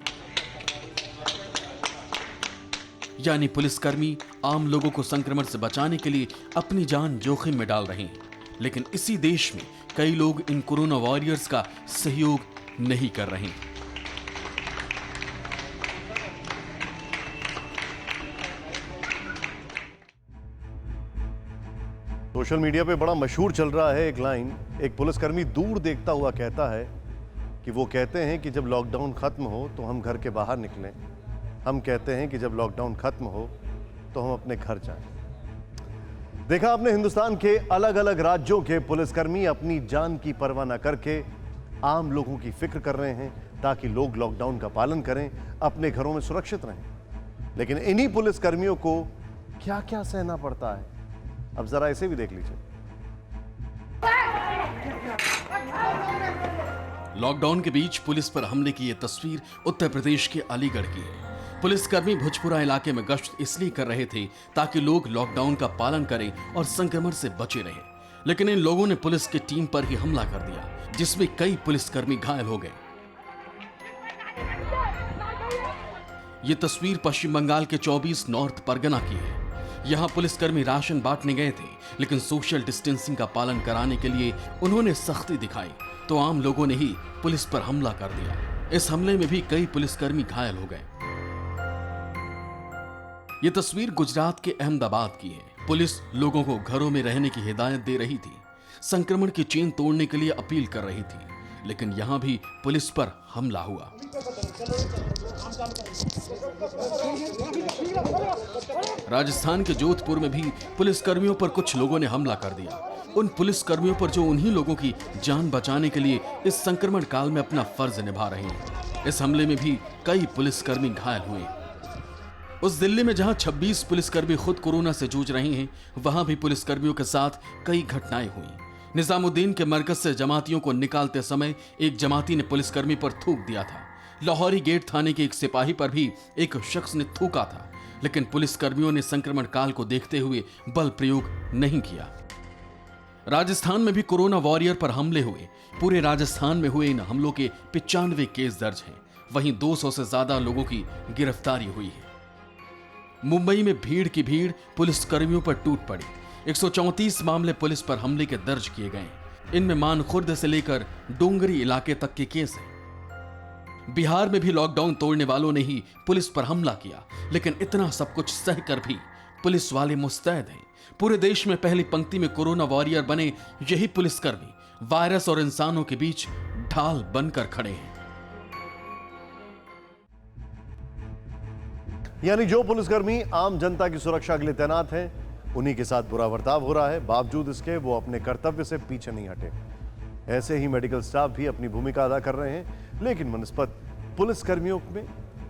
यानी पुलिसकर्मी आम लोगों को संक्रमण से बचाने के लिए अपनी जान जोखिम में डाल रहे हैं, लेकिन इसी देश में कई लोग इन कोरोना वॉरियर्स का सहयोग नहीं कर रहे हैं। सोशल मीडिया पे बड़ा मशहूर चल रहा है एक लाइन। एक पुलिसकर्मी दूर देखता हुआ कहता है कि वो कहते हैं कि जब लॉकडाउन खत्म हो तो हम घर के बाहर निकलें, हम कहते हैं कि जब लॉकडाउन खत्म हो तो हम अपने घर जाएं। देखा आपने हिंदुस्तान के अलग अलग राज्यों के पुलिसकर्मी अपनी जान की परवाह न करके आम लोगों की फिक्र कर रहे हैं ताकि लोग लॉकडाउन का पालन करें, अपने घरों में सुरक्षित रहें। लेकिन इन्हीं पुलिसकर्मियों को क्या क्या सहना पड़ता है, अब जरा इसे भी देख लीजिए। लॉकडाउन के बीच पुलिस पर हमले की यह तस्वीर उत्तर प्रदेश के अलीगढ़ की है। पुलिसकर्मी भुजपुरा इलाके में गश्त इसलिए कर रहे थे ताकि लोग लॉकडाउन का पालन करें और संक्रमण से बचे रहें, लेकिन इन लोगों ने पुलिस की टीम पर ही हमला कर दिया, जिसमें कई पुलिसकर्मी घायल हो गए। ये तस्वीर पश्चिम बंगाल के 24 नॉर्थ परगना की है। यहां पुलिसकर्मी राशन बांटने गए थे, लेकिन सोशल डिस्टेंसिंग का पालन कराने के लिए उन्होंने सख्ती दिखाई तो आम लोगों ने ही पुलिस पर हमला कर दिया। इस हमले में भी कई पुलिसकर्मी घायल हो गए। ये तस्वीर गुजरात के अहमदाबाद की है। पुलिस लोगों को घरों में रहने की हिदायत दे रही थी, संक्रमण की चेन तोड़ने के लिए अपील कर रही थी, लेकिन यहां भी पुलिस पर हमला हुआ। राजस्थान के जोधपुर में भी पुलिसकर्मियों पर कुछ लोगों ने हमला कर दिया। उन पुलिसकर्मियों पर जो उन्हीं लोगों की जान बचाने के लिए इस संक्रमण काल में अपना फर्ज निभा रहे हैं। इस हमले में भी कई पुलिसकर्मी घायल हुए। उस दिल्ली में जहां 26 पुलिसकर्मी खुद कोरोना से जूझ रहे हैं, वहां भी पुलिसकर्मियों के साथ कई घटनाएं हुई। निजामुद्दीन के मरकज से जमातियों को निकालते समय एक जमाती ने पुलिसकर्मी पर थूक दिया था। लाहौरी गेट थाने के एक सिपाही पर भी एक शख्स ने थूका था, लेकिन पुलिसकर्मियों ने संक्रमण काल को देखते हुए बल प्रयोग नहीं किया। राजस्थान में भी कोरोना वॉरियर पर हमले हुए। पूरे राजस्थान में हुए इन हमलों के 95 केस दर्ज हैं। वहीं 200 से ज्यादा लोगों की गिरफ्तारी हुई है। मुंबई में भीड़ की भीड़ पुलिसकर्मियों पर टूट पड़ी। 134 मामले पुलिस पर हमले के दर्ज किए गए। इनमें मानखुर्द से लेकर डोंगरी इलाके तक के केस हैं। बिहार में भी लॉकडाउन तोड़ने वालों ने ही पुलिस पर हमला किया, लेकिन इतना सब कुछ सहकर भी पुलिस वाले मुस्तैद हैं। पूरे देश में पहली पंक्ति में कोरोना वॉरियर बने यही पुलिसकर्मी वायरस और इंसानों के बीच ढाल बनकर खड़े हैं। यानी जो पुलिसकर्मी आम जनता की सुरक्षा के लिए तैनात हैं, उन्हीं के साथ बुरा बर्ताव हो रहा है। बावजूद इसके वो अपने कर्तव्य से पीछे नहीं हटे। ऐसे ही मेडिकल स्टाफ भी अपनी भूमिका अदा कर रहे हैं, लेकिन बनस्पत पुलिसकर्मियों में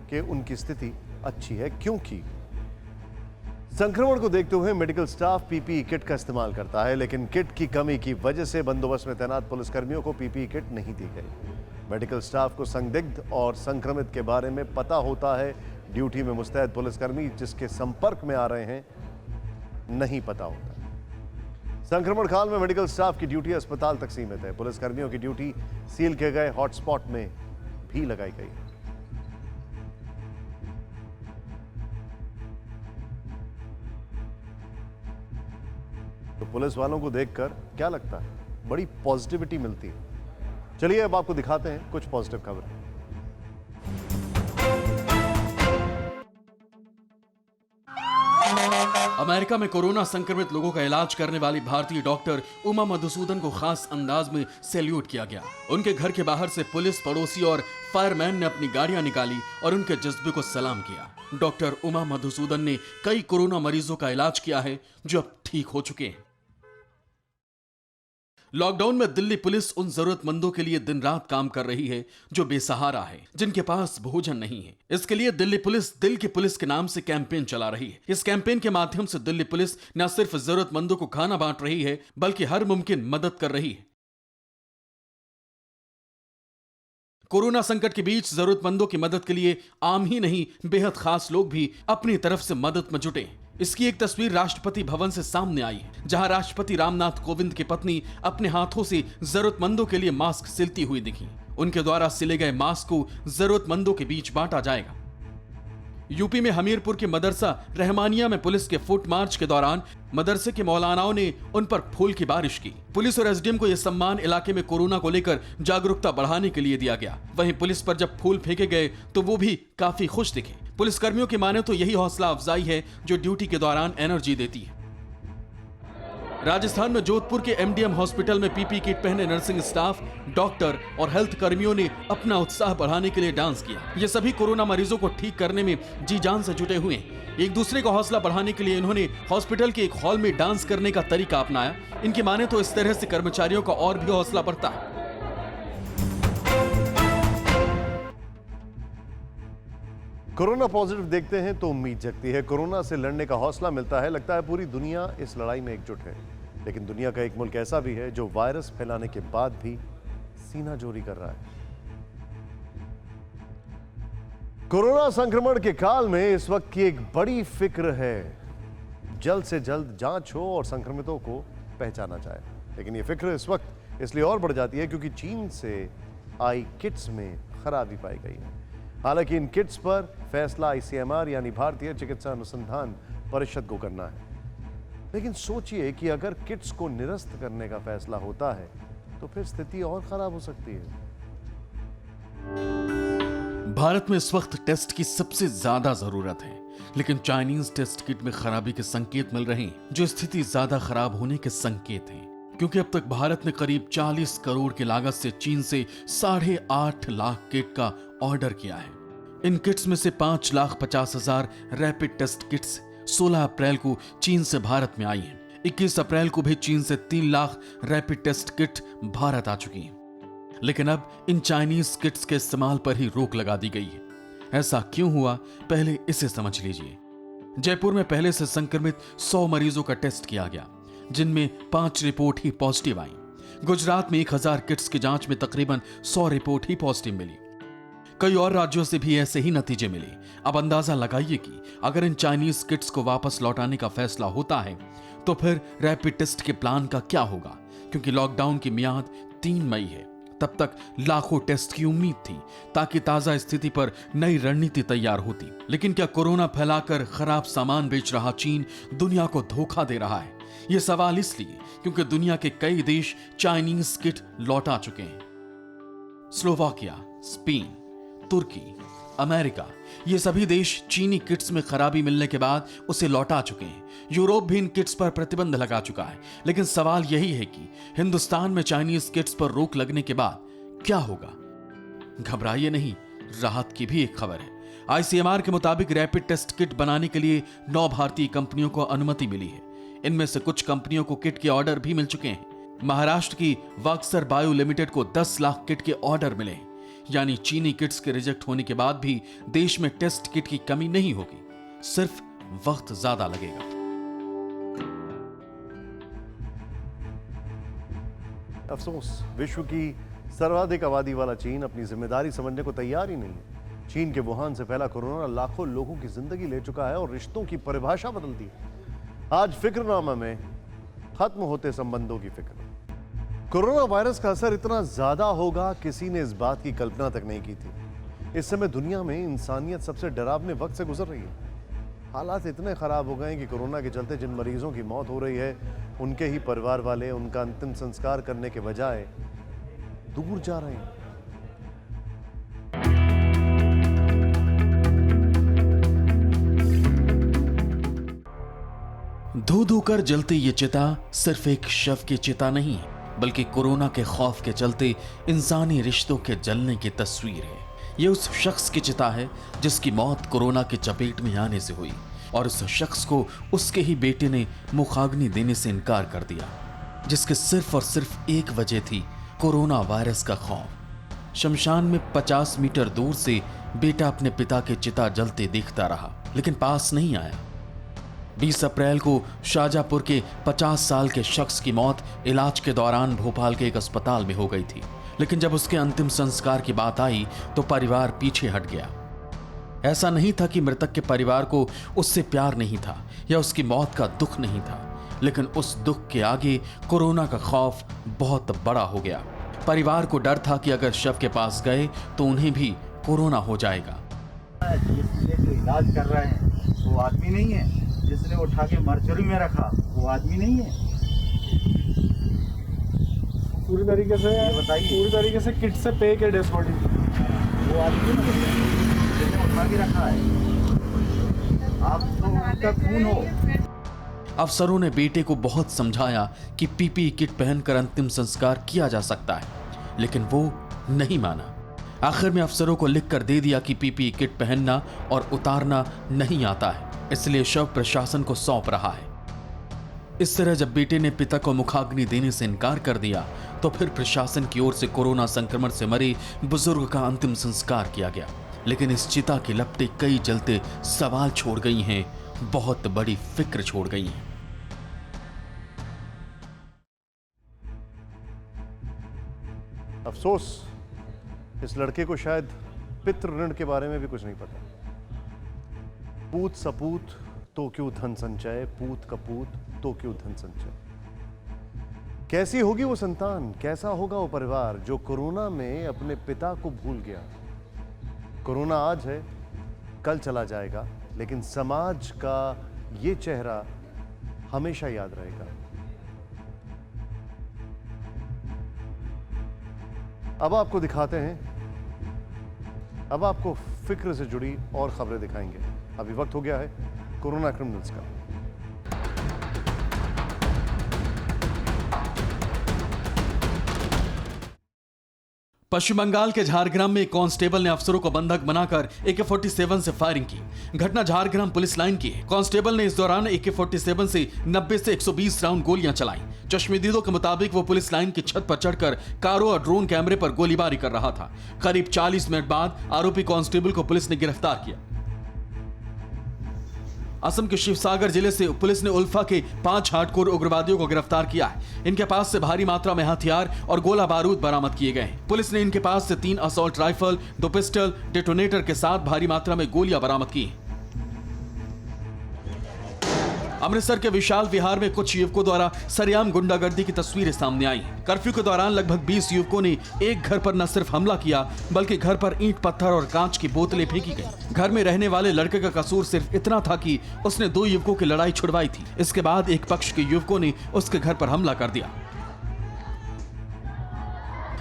के उनकी स्थिति अच्छी है, क्योंकि संक्रमण को देखते हुए मेडिकल स्टाफ पीपीई किट का इस्तेमाल करता है, लेकिन किट की कमी की वजह से बंदोबस्त में तैनात पुलिसकर्मियों को पीपीई किट नहीं दी गई। मेडिकल स्टाफ को संदिग्ध और संक्रमित के बारे में पता होता है, ड्यूटी में मुस्तैद पुलिसकर्मी जिसके संपर्क में आ रहे हैं नहीं पता होता। संक्रमण काल में मेडिकल स्टाफ की ड्यूटी अस्पताल तक सीमित है। पुलिसकर्मियों की ड्यूटी सील किए गए हॉटस्पॉट में भी लगाई गई है। तो पुलिस वालों को देखकर क्या लगता है? बड़ी पॉजिटिविटी मिलती है। चलिए अब आपको दिखाते हैं कुछ पॉजिटिव खबरें। अमेरिका में कोरोना संक्रमित लोगों का इलाज करने वाली भारतीय डॉक्टर उमा मधुसूदन को खास अंदाज में सैल्यूट किया गया। उनके घर के बाहर से पुलिस, पड़ोसी और फायरमैन ने अपनी गाड़ियां निकाली और उनके जज्बे को सलाम किया। डॉक्टर उमा मधुसूदन ने कई कोरोना मरीजों का इलाज किया है जो अब ठीक हो चुके हैं। लॉकडाउन में दिल्ली पुलिस उन जरूरतमंदों के लिए दिन रात काम कर रही है जो बेसहारा है, जिनके पास भोजन नहीं है। इसके लिए दिल्ली पुलिस दिल की पुलिस के नाम से कैंपेन चला रही है। इस कैंपेन के माध्यम से दिल्ली पुलिस न सिर्फ जरूरतमंदों को खाना बांट रही है, बल्कि हर मुमकिन मदद कर रही है। कोरोना संकट के बीच जरूरतमंदों की मदद के लिए आम ही नहीं, बेहद खास लोग भी अपनी तरफ से मदद में जुटे। इसकी एक तस्वीर राष्ट्रपति भवन से सामने आई है, जहां राष्ट्रपति रामनाथ कोविंद की पत्नी अपने हाथों से जरूरतमंदों के लिए मास्क सिलती हुई दिखी। उनके द्वारा सिले गए मास्क को जरूरतमंदों के बीच बांटा जाएगा। यूपी में हमीरपुर के मदरसा रहमानिया में पुलिस के फुट मार्च के दौरान मदरसे के मौलानाओं ने उन पर फूल की बारिश की। पुलिस और एसडीएम को यह सम्मान इलाके में कोरोना को लेकर जागरूकता बढ़ाने के लिए दिया गया। वहीं पुलिस पर जब फूल फेंके गए तो वो भी काफी खुश दिखे। पुलिसकर्मियों की माने तो यही हौसला अफजाई है जो ड्यूटी के दौरान एनर्जी देती है। राजस्थान में जोधपुर के एमडीएम हॉस्पिटल में पीपी किट पहने नर्सिंग स्टाफ, डॉक्टर और हेल्थ कर्मियों ने अपना उत्साह बढ़ाने के लिए डांस किया। ये सभी कोरोना मरीजों को ठीक करने में जी जान से जुटे हुए हैं। एक दूसरे का हौसला बढ़ाने के लिए इन्होंने हॉस्पिटल के एक हॉल में डांस करने का तरीका अपनाया। इनकी माने तो इस तरह से कर्मचारियों का और भी हौसला बढ़ता है। कोरोना पॉजिटिव देखते हैं तो उम्मीद जगती है, कोरोना से लड़ने का हौसला मिलता है। लगता है पूरी दुनिया इस लड़ाई में एकजुट है। लेकिन दुनिया का एक मुल्क ऐसा भी है जो वायरस फैलाने के बाद भी सीना जोरी कर रहा है। कोरोना संक्रमण के काल में इस वक्त की एक बड़ी फिक्र है, जल्द से जल्द जांच हो और संक्रमितों को पहचाना जाए। लेकिन ये फिक्र इस वक्त इसलिए और बढ़ जाती है क्योंकि चीन से आई किट्स में खराबी पाई गई है। हालांकि इन किट्स पर फैसला आईसीएमआर यानी भारतीय चिकित्सा अनुसंधान परिषद को करना है। लेकिन सोचिए कि अगर किट्स को निरस्त करने का फैसला होता है तो फिर स्थिति और खराब हो सकती है। भारत में इस वक्त टेस्ट की सबसे ज्यादा जरूरत है, लेकिन चाइनीज टेस्ट किट में खराबी के संकेत मिल रहे हैं, जो स्थिति ज्यादा खराब होने के संकेत हैं। क्योंकि अब तक भारत ने करीब 40 करोड़ की लागत से चीन से 8.5 लाख किट का ऑर्डर किया है। इन किट्स में से 5,50,000 रैपिड टेस्ट किट्स 16 अप्रैल को चीन से भारत में आई हैं। 21 अप्रैल को भी चीन से 3 lakh rapid test kit Bharat आ चुकी हैं। लेकिन अब इन चाइनीज किट्स के इस्तेमाल पर ही रोक लगा दी गई है। ऐसा क्यों हुआ, पहले इसे समझ लीजिए। जयपुर में पहले से संक्रमित 100 मरीजों का टेस्ट किया गया, जिनमें 5 रिपोर्ट ही पॉजिटिव आई। गुजरात में 1000 किट्स की जांच में तकरीबन 100 रिपोर्ट ही पॉजिटिव मिली। कई और राज्यों से भी ऐसे ही नतीजे मिले। अब अंदाजा लगाइए कि अगर इन चाइनीज किट्स को वापस लौटाने का फैसला होता है तो फिर रैपिड टेस्ट के प्लान का क्या होगा, क्योंकि लॉकडाउन की मियाद 3 मई है। तब तक लाखों टेस्ट की उम्मीद थी ताकि ताजा स्थिति पर नई रणनीति तैयार होती। लेकिन क्या कोरोना फैलाकर खराब सामान बेच रहा चीन दुनिया को धोखा दे रहा है? यह सवाल इसलिए क्योंकि दुनिया के कई देश चाइनीज किट लौटा चुके हैं। स्लोवाकिया, स्पेन, तुर्की, अमेरिका, ये सभी देश चीनी किट्स में खराबी मिलने के बाद उसे लौटा चुके हैं। यूरोप भी इन किट्स पर प्रतिबंध लगा चुका है। लेकिन सवाल यही है कि हिंदुस्तान में चाइनीज किट्स पर रोक लगने के बाद क्या होगा? घबराइए नहीं, राहत की भी एक खबर है। आईसीएमआर के मुताबिक रैपिड टेस्ट किट बनाने के लिए 9 भारतीय कंपनियों को अनुमति मिली है। इनमें से कुछ कंपनियों को किट के ऑर्डर भी मिल चुके हैं। महाराष्ट्र की वाक्सर बायो लिमिटेड को 10 लाख किट के ऑर्डर मिले हैं। यानी चीनी किट्स के रिजेक्ट होने के बाद भी देश में टेस्ट किट की कमी नहीं होगी, सिर्फ वक्त ज्यादा लगेगा। अफसोस, विश्व की सर्वाधिक आबादी वाला चीन अपनी जिम्मेदारी समझने को तैयार ही नहीं है। चीन के वुहान से फैला कोरोना लाखों लोगों की जिंदगी ले चुका है और रिश्तों की परिभाषा बदल दी है। आज फिक्रनामा में खत्म होते संबंधों की फिक्र। कोरोना वायरस का असर इतना ज्यादा होगा, किसी ने इस बात की कल्पना तक नहीं की थी। इस समय दुनिया में इंसानियत सबसे डरावने वक्त से गुजर रही है। हालात इतने खराब हो गए हैं कि कोरोना के चलते जिन मरीजों की मौत हो रही है, उनके ही परिवार वाले उनका अंतिम संस्कार करने के बजाय दूर जा रहे हैं। धू धू कर जलती ये चिता सिर्फ एक शव की चिता नहीं है, बल्कि कोरोना के खौफ के चलते इंसानी रिश्तों के जलने की तस्वीर है। ये उस शख्स की चिता है जिसकी मौत कोरोना की चपेट में आने से हुई, और उस शख्स को उसके ही बेटे ने मुखाग्नि देने से इनकार कर दिया, जिसके सिर्फ और सिर्फ एक वजह थी, कोरोना वायरस का खौफ। शमशान में 50 मीटर दूर से बेटा अपने पिता के चिता जलते देखता रहा, लेकिन पास नहीं आया। 20 अप्रैल को शाहजहांपुर के 50 साल के शख्स की मौत इलाज के दौरान भोपाल के एक अस्पताल में हो गई थी। लेकिन जब उसके अंतिम संस्कार की बात आई तो परिवार पीछे हट गया। ऐसा नहीं था कि मृतक के परिवार को उससे प्यार नहीं था या उसकी मौत का दुख नहीं था, लेकिन उस दुख के आगे कोरोना का खौफ बहुत बड़ा हो गया। परिवार को डर था कि अगर शव के पास गए तो उन्हें भी कोरोना हो जाएगा। जिसने इलाज कर रहे हैं वो आदमी नहीं है, जिसने उठा के मर्चरी में रखा वो आदमी नहीं है। पूरी तरीके से बताइए, पूरी तरीके से किट से पे के डेड बॉडी वो आदमी नहीं है जिसने उठा के रखा है। आप तो उनका खून हो। अफसरों ने बेटे को बहुत समझाया कि पीपीई किट पहनकर अंतिम संस्कार किया जा सकता है, लेकिन वो नहीं माना। आखिर में अफसरों को लिख कर दे दिया कि पीपीई किट पहनना और उतारना नहीं आता है, इसलिए शव प्रशासन को सौंप रहा है। इस तरह जब बेटे ने पिता को मुखाग्नि देने से इनकार कर दिया तो फिर प्रशासन की ओर से कोरोना संक्रमण से मरे बुजुर्ग का अंतिम संस्कार किया गया। लेकिन इस चिता की लपटें कई जलते सवाल छोड़ गई हैं, बहुत बड़ी फिक्र छोड़ गई हैं। अफसोस, इस लड़के को शायद पितृ ऋण के बारे में भी कुछ नहीं पता। पूत सपूत तो क्यों धन संचय, पूत कपूत तो क्यों धन संचय। कैसी होगी वो संतान, कैसा होगा वो परिवार जो कोरोना में अपने पिता को भूल गया। कोरोना आज है, कल चला जाएगा, लेकिन समाज का ये चेहरा हमेशा याद रहेगा। अब आपको दिखाते हैं, अब आपको फिक्र से जुड़ी और खबरें दिखाएंगे। अभी वक्त हो गया है कोरोना क्रिमिनल्स का। पश्चिम बंगाल के झारग्राम में एक कांस्टेबल ने अफसरों को बंधक बनाकर AK-47 से फायरिंग की। घटना झारग्राम पुलिस लाइन की है। कांस्टेबल ने इस दौरान AK-47 से 90 से 120 राउंड गोलियां चलाई। चश्मदीदों के मुताबिक वो पुलिस लाइन की छत पर चढ़कर कारों और ड्रोन कैमरे पर गोलीबारी कर रहा था। करीब 40 मिनट बाद आरोपी कांस्टेबल को पुलिस ने गिरफ्तार किया। असम के शिवसागर जिले से पुलिस ने उल्फा के 5 हार्डकोर उग्रवादियों को गिरफ्तार किया है। इनके पास से भारी मात्रा में हथियार और गोला बारूद बरामद किए गए हैं। पुलिस ने इनके पास से 3 असॉल्ट राइफल, 2 पिस्टल, डेटोनेटर के साथ भारी मात्रा में गोलियां बरामद की। अमृतसर के विशाल विहार में कुछ युवकों द्वारा सरेआम गुंडागर्दी की तस्वीरें सामने आई। कर्फ्यू के दौरान लगभग 20 युवकों ने एक घर पर न सिर्फ हमला किया बल्कि घर पर ईंट पत्थर और कांच की बोतलें फेंकी गई। घर में रहने वाले लड़के का कसूर सिर्फ इतना था कि उसने 2 युवकों की लड़ाई छुड़वाई थी। इसके बाद एक पक्ष के युवकों ने उसके घर पर हमला कर दिया।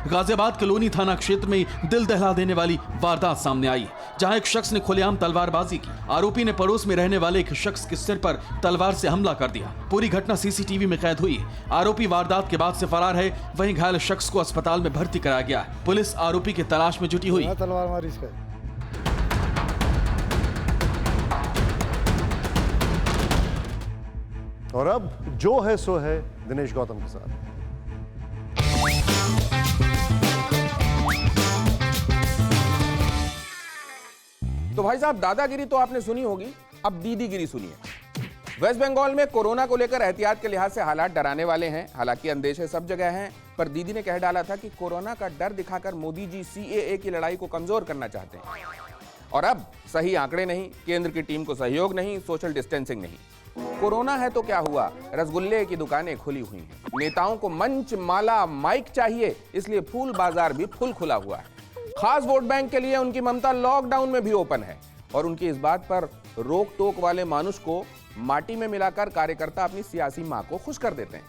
गाजियाबाद कॉलोनी थाना क्षेत्र में दिल दहला देने वाली वारदात सामने आई, जहां एक शख्स ने खुलेआम तलवारबाजी की। आरोपी ने पड़ोस में रहने वाले एक शख्स के सिर पर तलवार से हमला कर दिया। पूरी घटना सीसीटीवी में कैद हुई। आरोपी वारदात के बाद से फरार है। वहीं घायल शख्स को अस्पताल में भर्ती कराया गया। पुलिस आरोपी की तलाश में जुटी हुई। तलवार मारी इसका। और अब जो है सो है दिनेश गौतम के साथ। तो भाई साहब, दादागिरी तो आपने सुनी होगी, अब दीदीगिरी सुनिए। वेस्ट बंगाल में कोरोना को लेकर एहतियात के लिहाज से हालात डराने वाले हैं। हालांकि अंदेशे सब जगह हैं, पर दीदी ने कह डाला था कि कोरोना का डर दिखाकर मोदी जी सीएए की लड़ाई को कमजोर करना चाहते हैं। और अब सही आंकड़े नहीं, केंद्र की टीम को सहयोग नहीं, सोशल डिस्टेंसिंग नहीं। कोरोना है तो क्या हुआ, रसगुल्ले की दुकानें खुली हुई हैं। नेताओं को मंच, माला, माइक चाहिए, इसलिए फूल बाजार भी फुल खुला हुआ है। खास वोट बैंक के लिए उनकी ममता लॉकडाउन में भी ओपन है। और उनकी इस बात पर रोक टोक वाले मानुष को माटी में मिलाकर कार्यकर्ता अपनी सियासी मां को खुश कर देते हैं।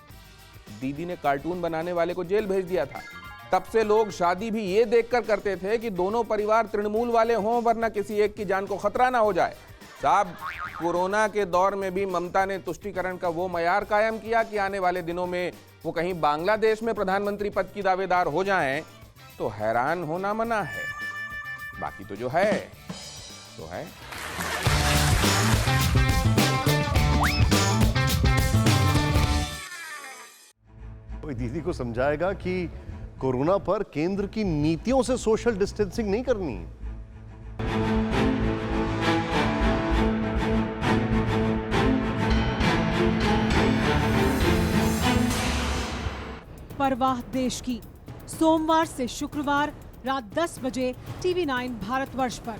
दीदी ने कार्टून बनाने वाले को जेल भेज दिया था। तब से लोग शादी भी ये देखकर करते थे कि दोनों परिवार तृणमूल वाले हों, वरना किसी एक की जान को खतरा ना हो जाए। साहब, कोरोना के दौर में भी ममता ने तुष्टीकरण का वो मयार कायम किया कि आने वाले दिनों में वो कहीं बांग्लादेश में प्रधानमंत्री पद की दावेदार हो जाएं तो हैरान होना मना है। बाकी तो जो है तो है। कोई दीदी को समझाएगा कि कोरोना पर केंद्र की नीतियों से सोशल डिस्टेंसिंग नहीं करनी। परवाह देश की, सोमवार से शुक्रवार रात 10 बजे TV9 भारतवर्ष पर।